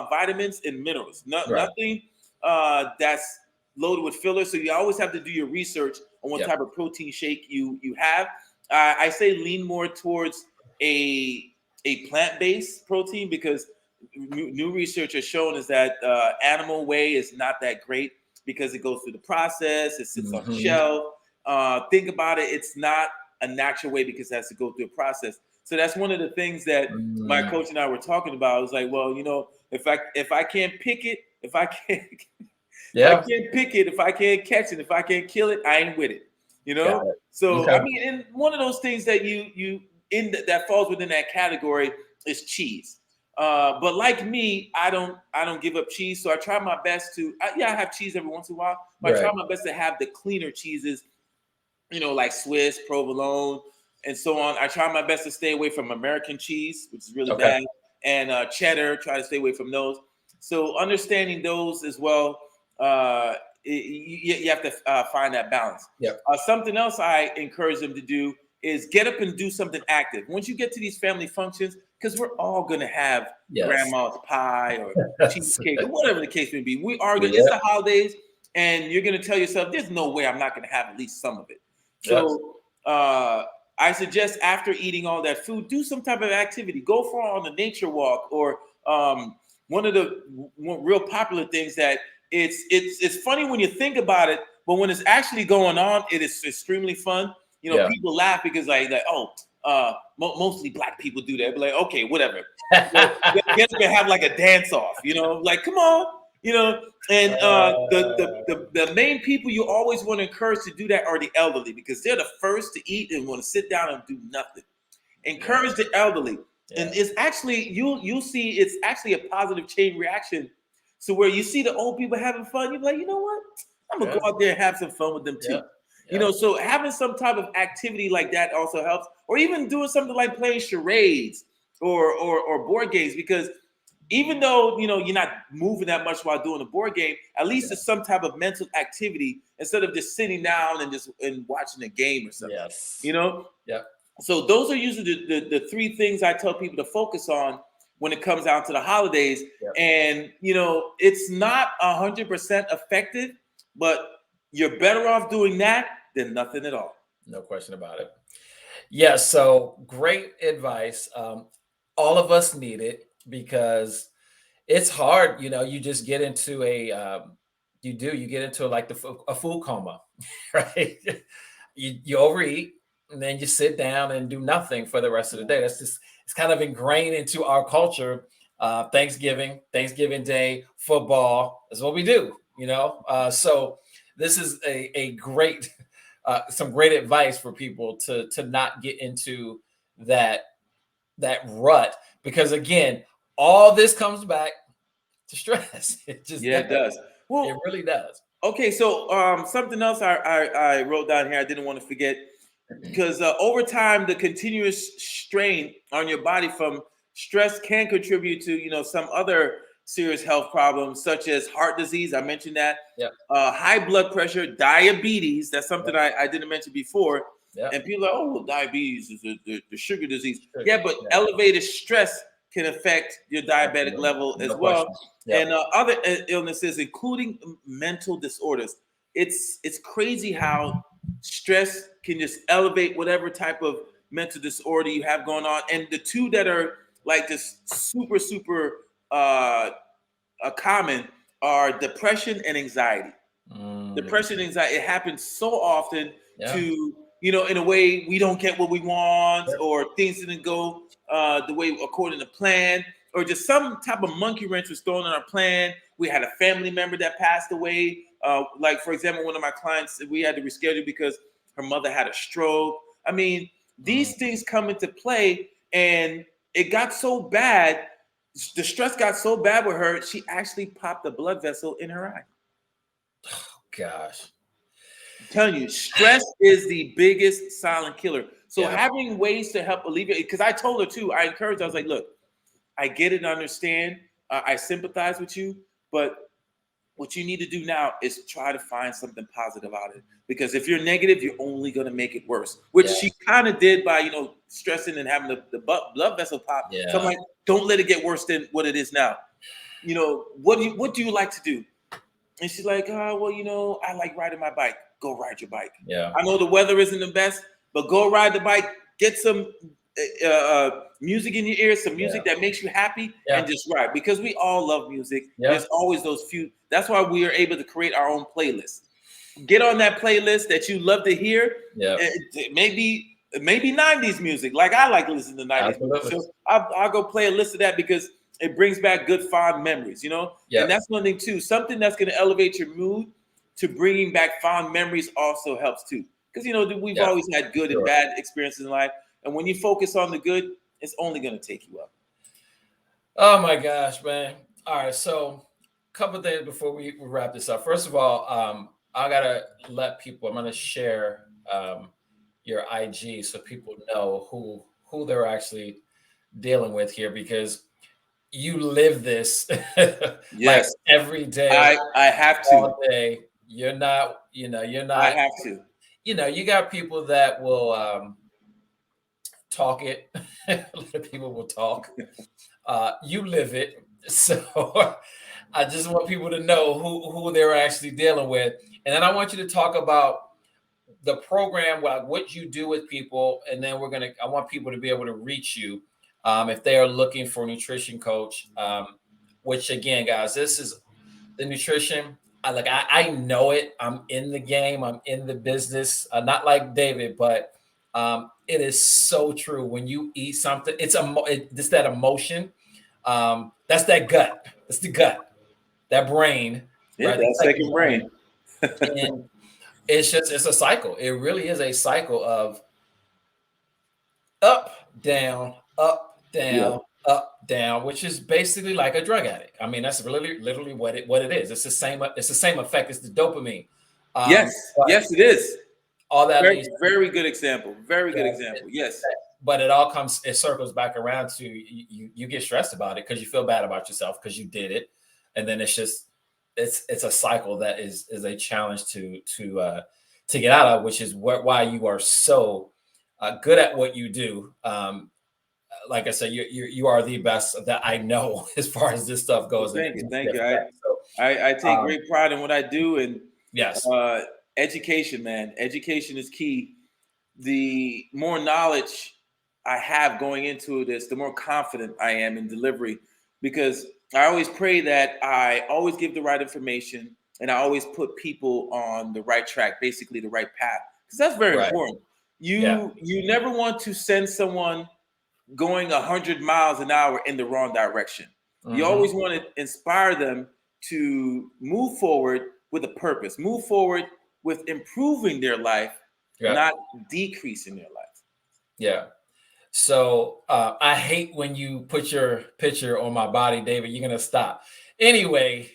vitamins and minerals. Nothing that's loaded with fillers. So you always have to do your research on what type of protein shake you have. I say lean more towards a plant-based protein, because new research has shown is that animal whey is not that great because it goes through the process. It sits on the shelf. Think about it. It's not a natural way because it has to go through a process. So that's one of the things that my coach and I were talking about. I was like, well, if I can't pick it, if I can't pick it, if I can't catch it, if I can't kill it, I ain't with it. So I mean, and one of those things that that falls within that category is cheese. But like me, I don't give up cheese. So I try my best to I have cheese every once in a while, but I try my best to have the cleaner cheeses, like Swiss, provolone, and so on. I try my best to stay away from American cheese, which is really bad, and cheddar. Try to stay away from those. So understanding those as well, you have to find that balance. Something else I encourage them to do is get up and do something active. Once you get to these family functions, because we're all going to have grandma's pie or cheesecake or whatever the case may be. We are going. It's the holidays, and you're going to tell yourself, "There's no way I'm not going to have at least some of it." So I suggest after eating all that food, do some type of activity. Go for on a nature walk, or one of the real popular things that it's funny when you think about it, but when it's actually going on, it is extremely fun. People laugh because mostly black people do that. But like, okay, whatever. Get up and have like a dance off. Like, come on. And the main people you always want to encourage to do that are the elderly, because they're the first to eat and want to sit down and do nothing. Encourage the elderly, and it's actually you'll see it's actually a positive chain reaction So where you see the old people having fun, you're like, you know what? I'm gonna go Yeah. out there and have some fun with them too. Yep. You know, Yep. so having some type of activity like that also helps, or even doing something like playing charades or board games, because even though you're not moving that much while doing a board game, at least Yeah. it's some type of mental activity instead of just sitting down and just watching a game or something. Yes. You know, Yep. so those are usually the three things I tell people to focus on when it comes out to the holidays. Yep. And it's not 100% effective, but you're better off doing that than nothing at all. No question about it. Yeah. So great advice. All of us need it because it's hard. You just get into you get into like a food coma, right? You overeat and then you sit down and do nothing for the rest of the day. It's kind of ingrained into our culture. Thanksgiving Day, football is what we do. So this is a great, some great advice for people to not get into that rut, because again, all this comes back to stress. It just Yeah, does. it does. It Well, really does. okay, so something else I wrote down here I didn't want to forget, because over time the continuous strain on your body from stress can contribute to some other serious health problems such as heart disease. I mentioned that. Yep. High blood pressure, diabetes. That's something Yep. I didn't mention before. Yep. And people are like, oh, well, diabetes is the sugar disease. Yeah, Sugar. but Yeah. elevated stress can affect your diabetic Absolutely. level as No well, question. and Yep. other illnesses, including mental disorders. It's crazy how stress can just elevate whatever type of mental disorder you have going on. And the two that are like just super uh, common are depression and anxiety. Mm, Depression and anxiety, it happens so often yeah. to in a way we don't get what we want, Yep. or things didn't go the way according to plan, or just some type of monkey wrench was thrown in our plan. We had a family member that passed away, like for example, one of my clients, we had to reschedule because her mother had a stroke. I mean, Mm, these things come into play, and it got so bad, the stress got so bad with her, she actually popped a blood vessel in her eye. gosh. I'm telling you, stress is the biggest silent killer. So Yeah. having ways to help alleviate, because I told her too, I encouraged her, I was like, look, I get it and understand. I sympathize with you, but what you need to do now is try to find something positive out of it. Because if you're negative, you're only going to make it worse, which Yeah. she kind of did by, stressing and having the blood vessel pop. So I'm Yeah. like, don't let it get worse than what it is now. What do you like to do? And she's like, oh, well, I like riding my bike. Go ride your bike. Yeah. I know the weather isn't the best, but go ride the bike. Get some music in your ears, some Yeah. music that makes you happy, and Yeah. just ride. Because we all love music. Yeah. There's always those few. That's why we are able to create our own playlist. Get on that playlist that you love to hear. Yeah. Maybe 90s music. Like I like listening to 90s music. Absolutely. So I'll go play a list of that because it brings back good fond memories. Yeah. And that's one thing too. Something that's going to elevate your mood to bringing back fond memories also helps too. Because we've Yeah. always had good and Sure. bad experiences in life, and when you focus on the good, it's only going to take you up. Oh my gosh, man. All right. So a couple things before we wrap this up. First of all, I gotta let people, I'm gonna share your IG so people know who they're actually dealing with here, because you live this like Yes, every day, I have to. all day. You're I not, have to. you got people that will talk it. A lot of people will talk. You live it. So I just want people to know who they're actually dealing with. And then I want you to talk about the program, what you do with people, and then I want people to be able to reach you if they are looking for a nutrition coach. Which again, guys, this is the nutrition. I know it. I'm in the game. I'm in the business. Not like David, but it is so true. When you eat something, it's that emotion. That's that gut. That's the gut. That brain, Yeah, right? The that second second brain. brain. And it's a cycle. It really is a cycle of up, down, Yeah. up, down, which is basically like a drug addict. I mean, that's really literally what it is. It's the same effect. It's the dopamine. Yes, But yes, it is. all that Very, leads, very good example. Very good yeah, example. Yes. but it circles back around to you get stressed about it because you feel bad about yourself because you did it, and then it's a cycle that is a challenge to get out of, which is why you are so good at what you do. Like I said, you are the best that I know as far as this stuff Well, goes, and thank you, to thank get you. feedback. I take Um, great pride in what I do, and yes, uh, education, man. Education is key. The more knowledge I have going into this, the more confident I am in delivery, because I always pray that I always give the right information and I always put people on the right track, basically the right path, because that's very right, important. yeah, You never want to send someone going 100 miles an hour in the wrong direction. You hmm always want to inspire them to move forward with a purpose, move forward with improving their life, yeah, not decreasing their life. yeah. So I hate when you put your picture on my body, David. You're gonna stop anyway.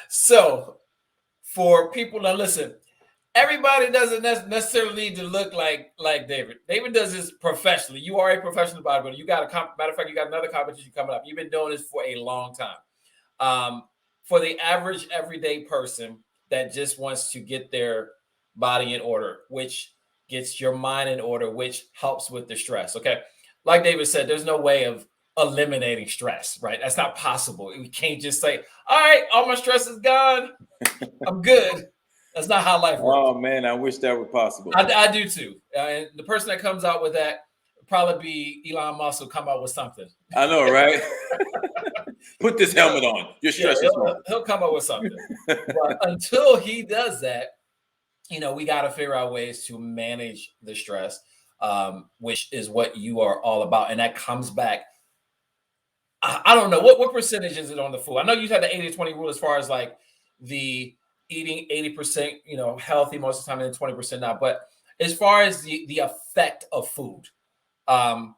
So for people that listen, everybody doesn't necessarily need to look like David. David does this professionally. You are a professional bodybuilder. You got matter of fact, you got another competition coming up. You've been doing this for a long time. Um, for the average everyday person that just wants to get their body in order, which gets your mind in order, which helps with the stress. Okay. Like David said, there's no way of eliminating stress, right? That's not possible. We can't just say, all right, all my stress is gone. I'm good. That's not how life works. Oh man, I wish that were possible. I do too. And the person that comes out with that will probably be Elon Musk will come out with something. I know, right? Put this helmet on. Your Yeah, stress is he'll come up with something. gone. But until he does that, we got to figure out ways to manage the stress, which is what you are all about. And that comes back. I don't know what percentage is it on the food. I know you had the 80-20 rule as far as like the eating 80%, healthy most of the time, and then 20% not. But as far as the effect of food um,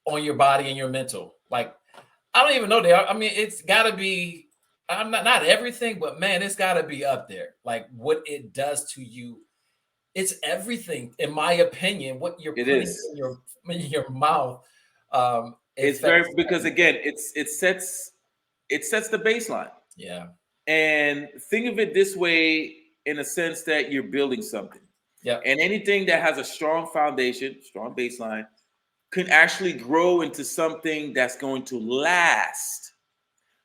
on your body and your mental, like I don't even know. I mean, it's got to be. I'm not everything, but man, it's got to be up there. Like what it does to you, it's everything, in my opinion. What you're It putting is. in your mouth, It's very, affects because again, everything. it sets the baseline. Yeah. And think of it this way, in a sense that you're building something. Yep. And anything that has a strong foundation, strong baseline, can actually grow into something that's going to last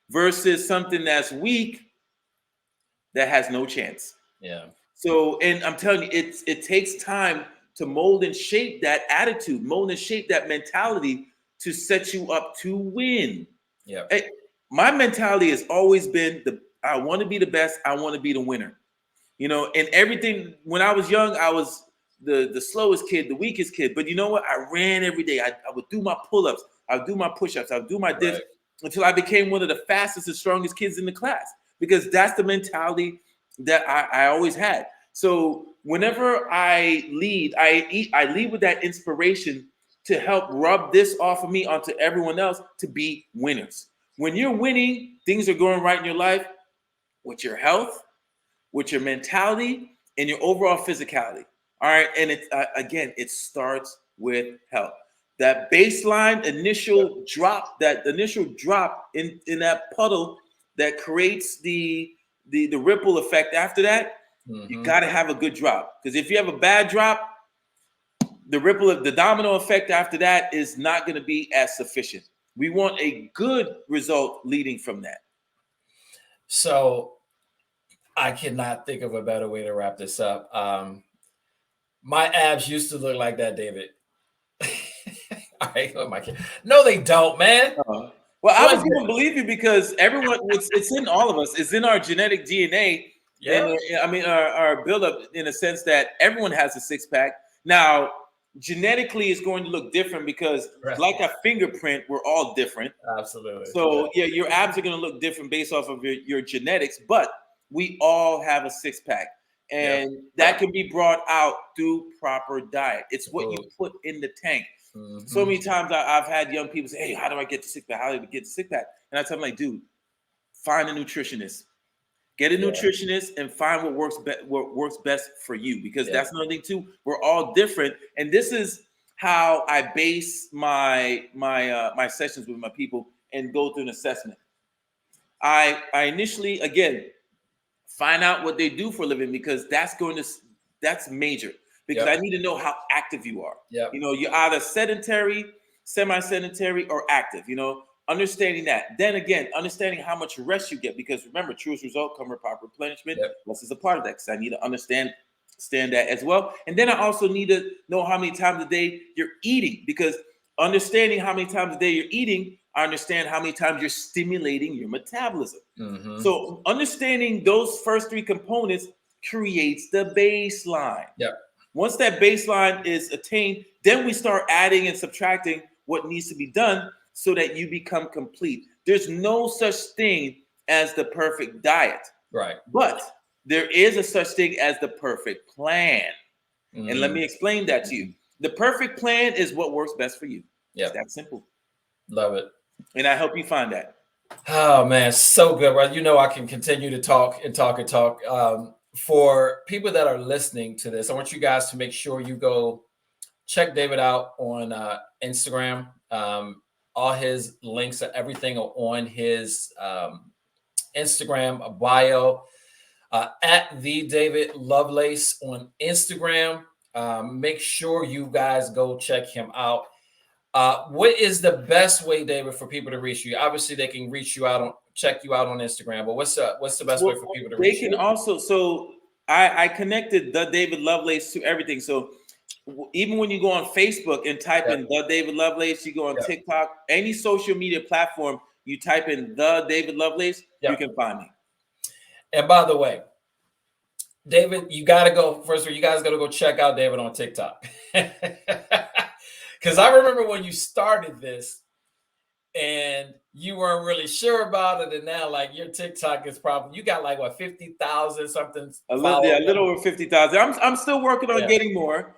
versus something that's weak that has no chance. Yeah. So, and I'm telling you, it takes time to mold and shape that attitude, mold and shape that mentality to set you up to win. Yep. Hey, my mentality has always been I want to be the best, I want to be the winner. And everything. When I was young, I was the slowest kid, the weakest kid. But you know what? I ran every day. I would do my pull-ups, I would do my push-ups, I would do my dips Right. until I became one of the fastest and strongest kids in the class. Because that's the mentality that I always had. So whenever I lead, I lead with that inspiration to help rub this off of me onto everyone else to be winners. When you're winning, things are going right in your life with your health, with your mentality, and your overall physicality. All right. And again, it starts with health. That baseline initial drop in that puddle that creates the ripple effect after that, you Mm-hmm. got to have a good drop. Because if you have a bad drop, the domino effect after that is not going to be as sufficient. We want a good result leading from that. So I cannot think of a better way to wrap this up. My abs used to look like that, David. All right, oh my no, they don't, man. Uh, well, I One, was going to believe you because everyone, it's in all of us. It's in our genetic DNA, and yeah, I mean our buildup, in a sense that everyone has a six pack. Now, genetically, it's going to look different because, right. like a fingerprint, we're all different. Absolutely. Yeah, So yeah, your abs are going to look different based off of your genetics, but we all have a six pack, yeah. and that can be brought out through proper diet. It's what you Food. put in the tank. So many times I've had young people say, "Hey, how do I get to sick bag? How do I get to sick bag?" And I tell them, like, dude, find a nutritionist. Get a nutritionist and find what works best for you, because that's another thing too. We're all different, and this is how I base my sessions with my people and go through an assessment. I initially, again, find out what they do for a living, because that's major, because I need to know how active you are. You know, you're either sedentary, semi-sedentary, or active. You know, understanding that. Then again, understanding how much rest you get, because remember, truest result come with proper replenishment. Rest is a part of that, because I need to understand that as well. And then I also need to know how many times a day you're eating, because understanding how many times a day you're eating, I understand how many times you're stimulating your metabolism. So understanding those first three components creates the baseline. Once that baseline is attained, then we start adding and subtracting what needs to be done so that you become complete. There's no such thing as the perfect diet. But there is a such thing as the perfect plan. And let me explain that to you. The perfect plan is what works best for you. It's that simple. Love it. And I help you find that. Oh man, so good, right? You know, I can continue to talk and talk and talk. For people that are listening to this, I want you guys to make sure you go check David out on Instagram. All his links and everything are on his Instagram bio, at the David Lovelace on Instagram. Make sure you guys go check him out. What is the best way, David, for people to reach you? Obviously, they can reach you out check you out on Instagram, but what's the best way for people to reach you? They can also, so I connected the David Lovelace to everything. So even when you go on Facebook and type in the David Lovelace, you go on TikTok, any social media platform, you type in the David Lovelace, you can find me. And by the way, David, you got to go, first of all, you guys got to go check out David on TikTok. Because I remember when you started this and you weren't really sure about it. And now, like, your TikTok is probably, you got like, what, 50,000 something? A little over 50,000. I'm still working on getting more.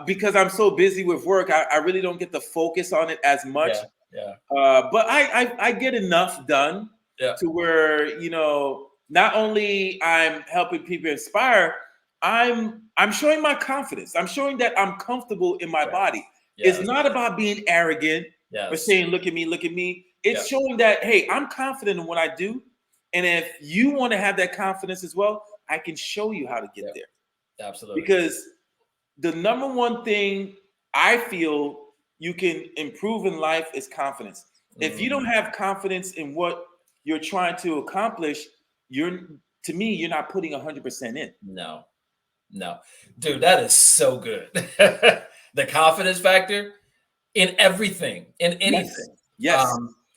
Because I'm so busy with work, I really don't get to focus on it as much. But I get enough done to where, you know, not only I'm helping people inspire, I'm showing my confidence. I'm showing that I'm comfortable in my body. It's not about being arrogant or saying, look at me, look at me. It's showing that, hey, I'm confident in what I do. And if you want to have that confidence as well, I can show you how to get there. Absolutely. Because the number one thing I feel you can improve in life is confidence. If you don't have confidence in what you're trying to accomplish, to me, you're not putting 100% in. No, dude, that is so good. The confidence factor in everything, in anything. Yes.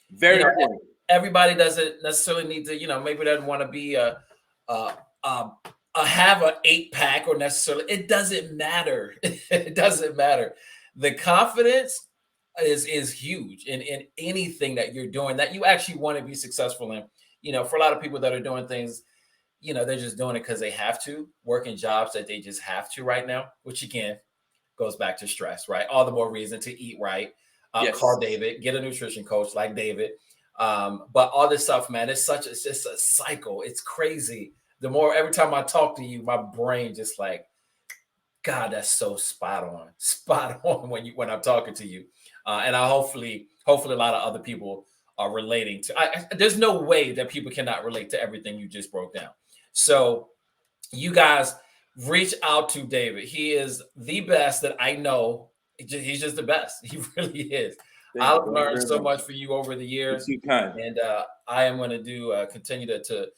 Very important. Everybody doesn't necessarily need to, you know, maybe doesn't want to be have an 8-pack or necessarily. It doesn't matter. It doesn't matter. The confidence is huge in anything that you're doing that you actually want to be successful in. You know, for a lot of people that are doing things, you know, they're just doing it because they have to, working jobs that they just have to right now, which again goes back to stress, right? All the more reason to eat right. Call David, get a nutrition coach like David. But all this stuff, man, it's just a cycle. It's crazy. Every time I talk to you, my brain just like, God, that's so spot on when I'm talking to you. And I hopefully a lot of other people are relating to. There's no way that people cannot relate to everything you just broke down. So you guys reach out to David. He is the best that I know. He's just the best. He really is. I've learned so much from you over the years. And I am going to continue to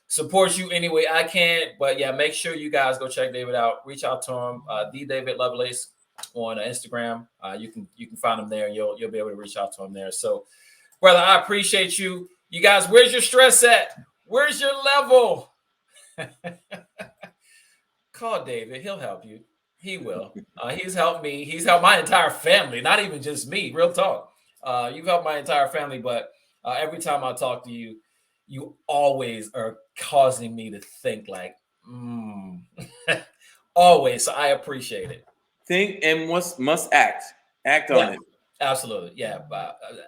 support you any way I can. But yeah, make sure you guys go check David out. Reach out to him, the David Lovelace on Instagram. You can find him there, and you'll be able to reach out to him there. So, brother, I appreciate you. You guys, where's your stress at? Where's your level? Call David. He'll help you. He will. He's helped me. He's helped my entire family, not even just me. Real talk. You've helped my entire family, but every time I talk to you, you always are causing me to think like, always. So I appreciate it. Think and must act. Act on Yeah, it. absolutely. Yeah,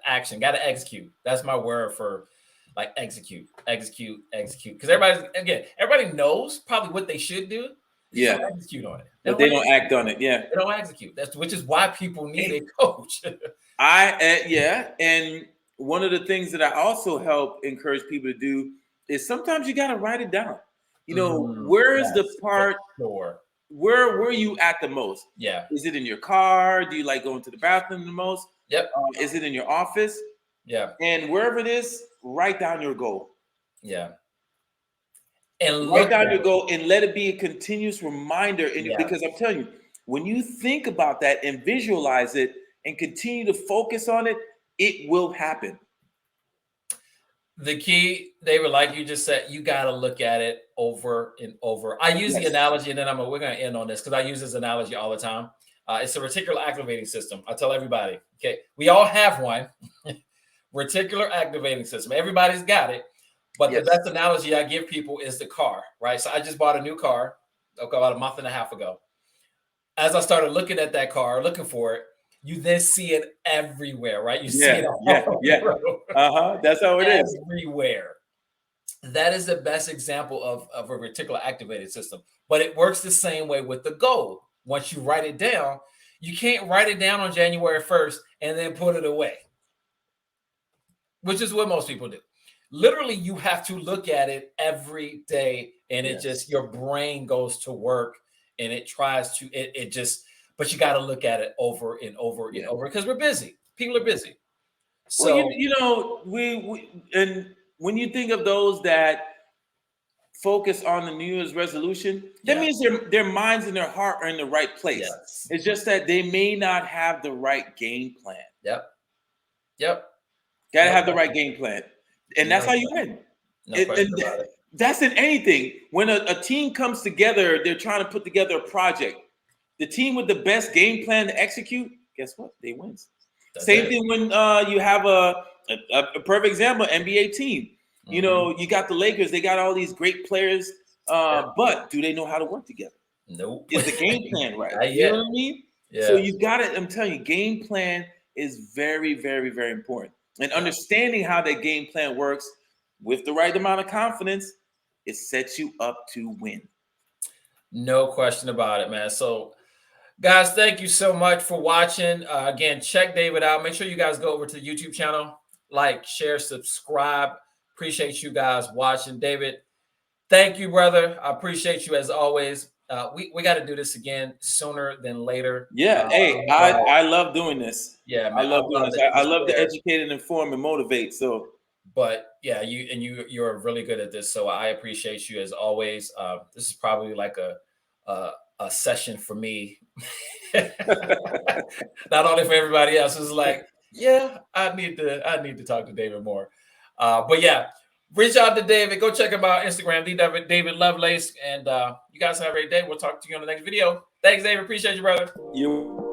action. Got to execute. That's my word for like execute, execute, execute. Because everybody knows probably what they should do. They just Yeah, don't execute on it. but they don't act on it. Yeah. They don't execute. Which is why people need Hey, a coach. yeah, and one of the things that I also help encourage people to do is sometimes you got to write it down. You know, where's the Yes, for part sure. where you at the most? Yeah. Is it in your car? Do you like going to the bathroom the most? Yep. Is it in your office? Yeah. And wherever it is, write down your goal. Yeah. And Write look down at your it. goal and let it be a continuous reminder. Because I'm Yes. telling you, when you think about that and visualize it and continue to focus on it, it will happen. The key, David, like you just said, you got to look at it over and over. I use the Yes. analogy, and then we're going to end on this because I use this analogy all the time. It's a reticular activating system. I tell everybody, okay, we all have one reticular activating system. Everybody's got it. But the Yes. best analogy I give people is the car, right? So I just bought a new car about a month and a half ago. As I started looking at that car, looking for it, you then see it everywhere, right? You see it all over the road. That's how it is. Everywhere. That is the best example of a reticular activated system. But it works the same way with the goal. Once you write it down, you can't write it down on January 1st and then put it away, which is what most people do. Literally, you have to look at it every day, and it just, your brain goes to work and it tries to, but you got to look at it over and over and over because we're busy. People are busy. So, well, you know, we and when you think of those that focus on the New Year's resolution, that means their minds and their heart are in the right place. Yes. It's just that they may not have the right game plan. Yep. Got to have the right game plan, and that's how you win. No question about it. That's in anything. When a team comes together, they're trying to put together a project. The team with the best game plan to execute, guess what? They win. Same thing when you have a perfect example, NBA team. You know, you got the Lakers. They got all these great players, but do they know how to work together? Nope. Is the game plan right? You know what I mean? Yeah. So you got it. I'm telling you, game plan is very, very, very important. And understanding how that game plan works with the right amount of confidence, it sets you up to win. No question about it, man. So, guys, thank you so much for watching. Again, check David out. Make sure you guys go over to the YouTube channel, like, share, subscribe. Appreciate you guys watching. David, thank you, brother. I appreciate you as always. We got to do this again sooner than later. Yeah. Hey, I love doing this. Yeah, man. I love doing this. I love to educate and inform and motivate. So, but yeah, you're really good at this. So I appreciate you as always. This is probably like a session for me. Not only for everybody else. It's like, yeah, I need to talk to David more. But yeah, reach out to David. Go check him out Instagram, David Lovelace. And you guys have a great day. We'll talk to you on the next video. Thanks, David. Appreciate you, brother. You.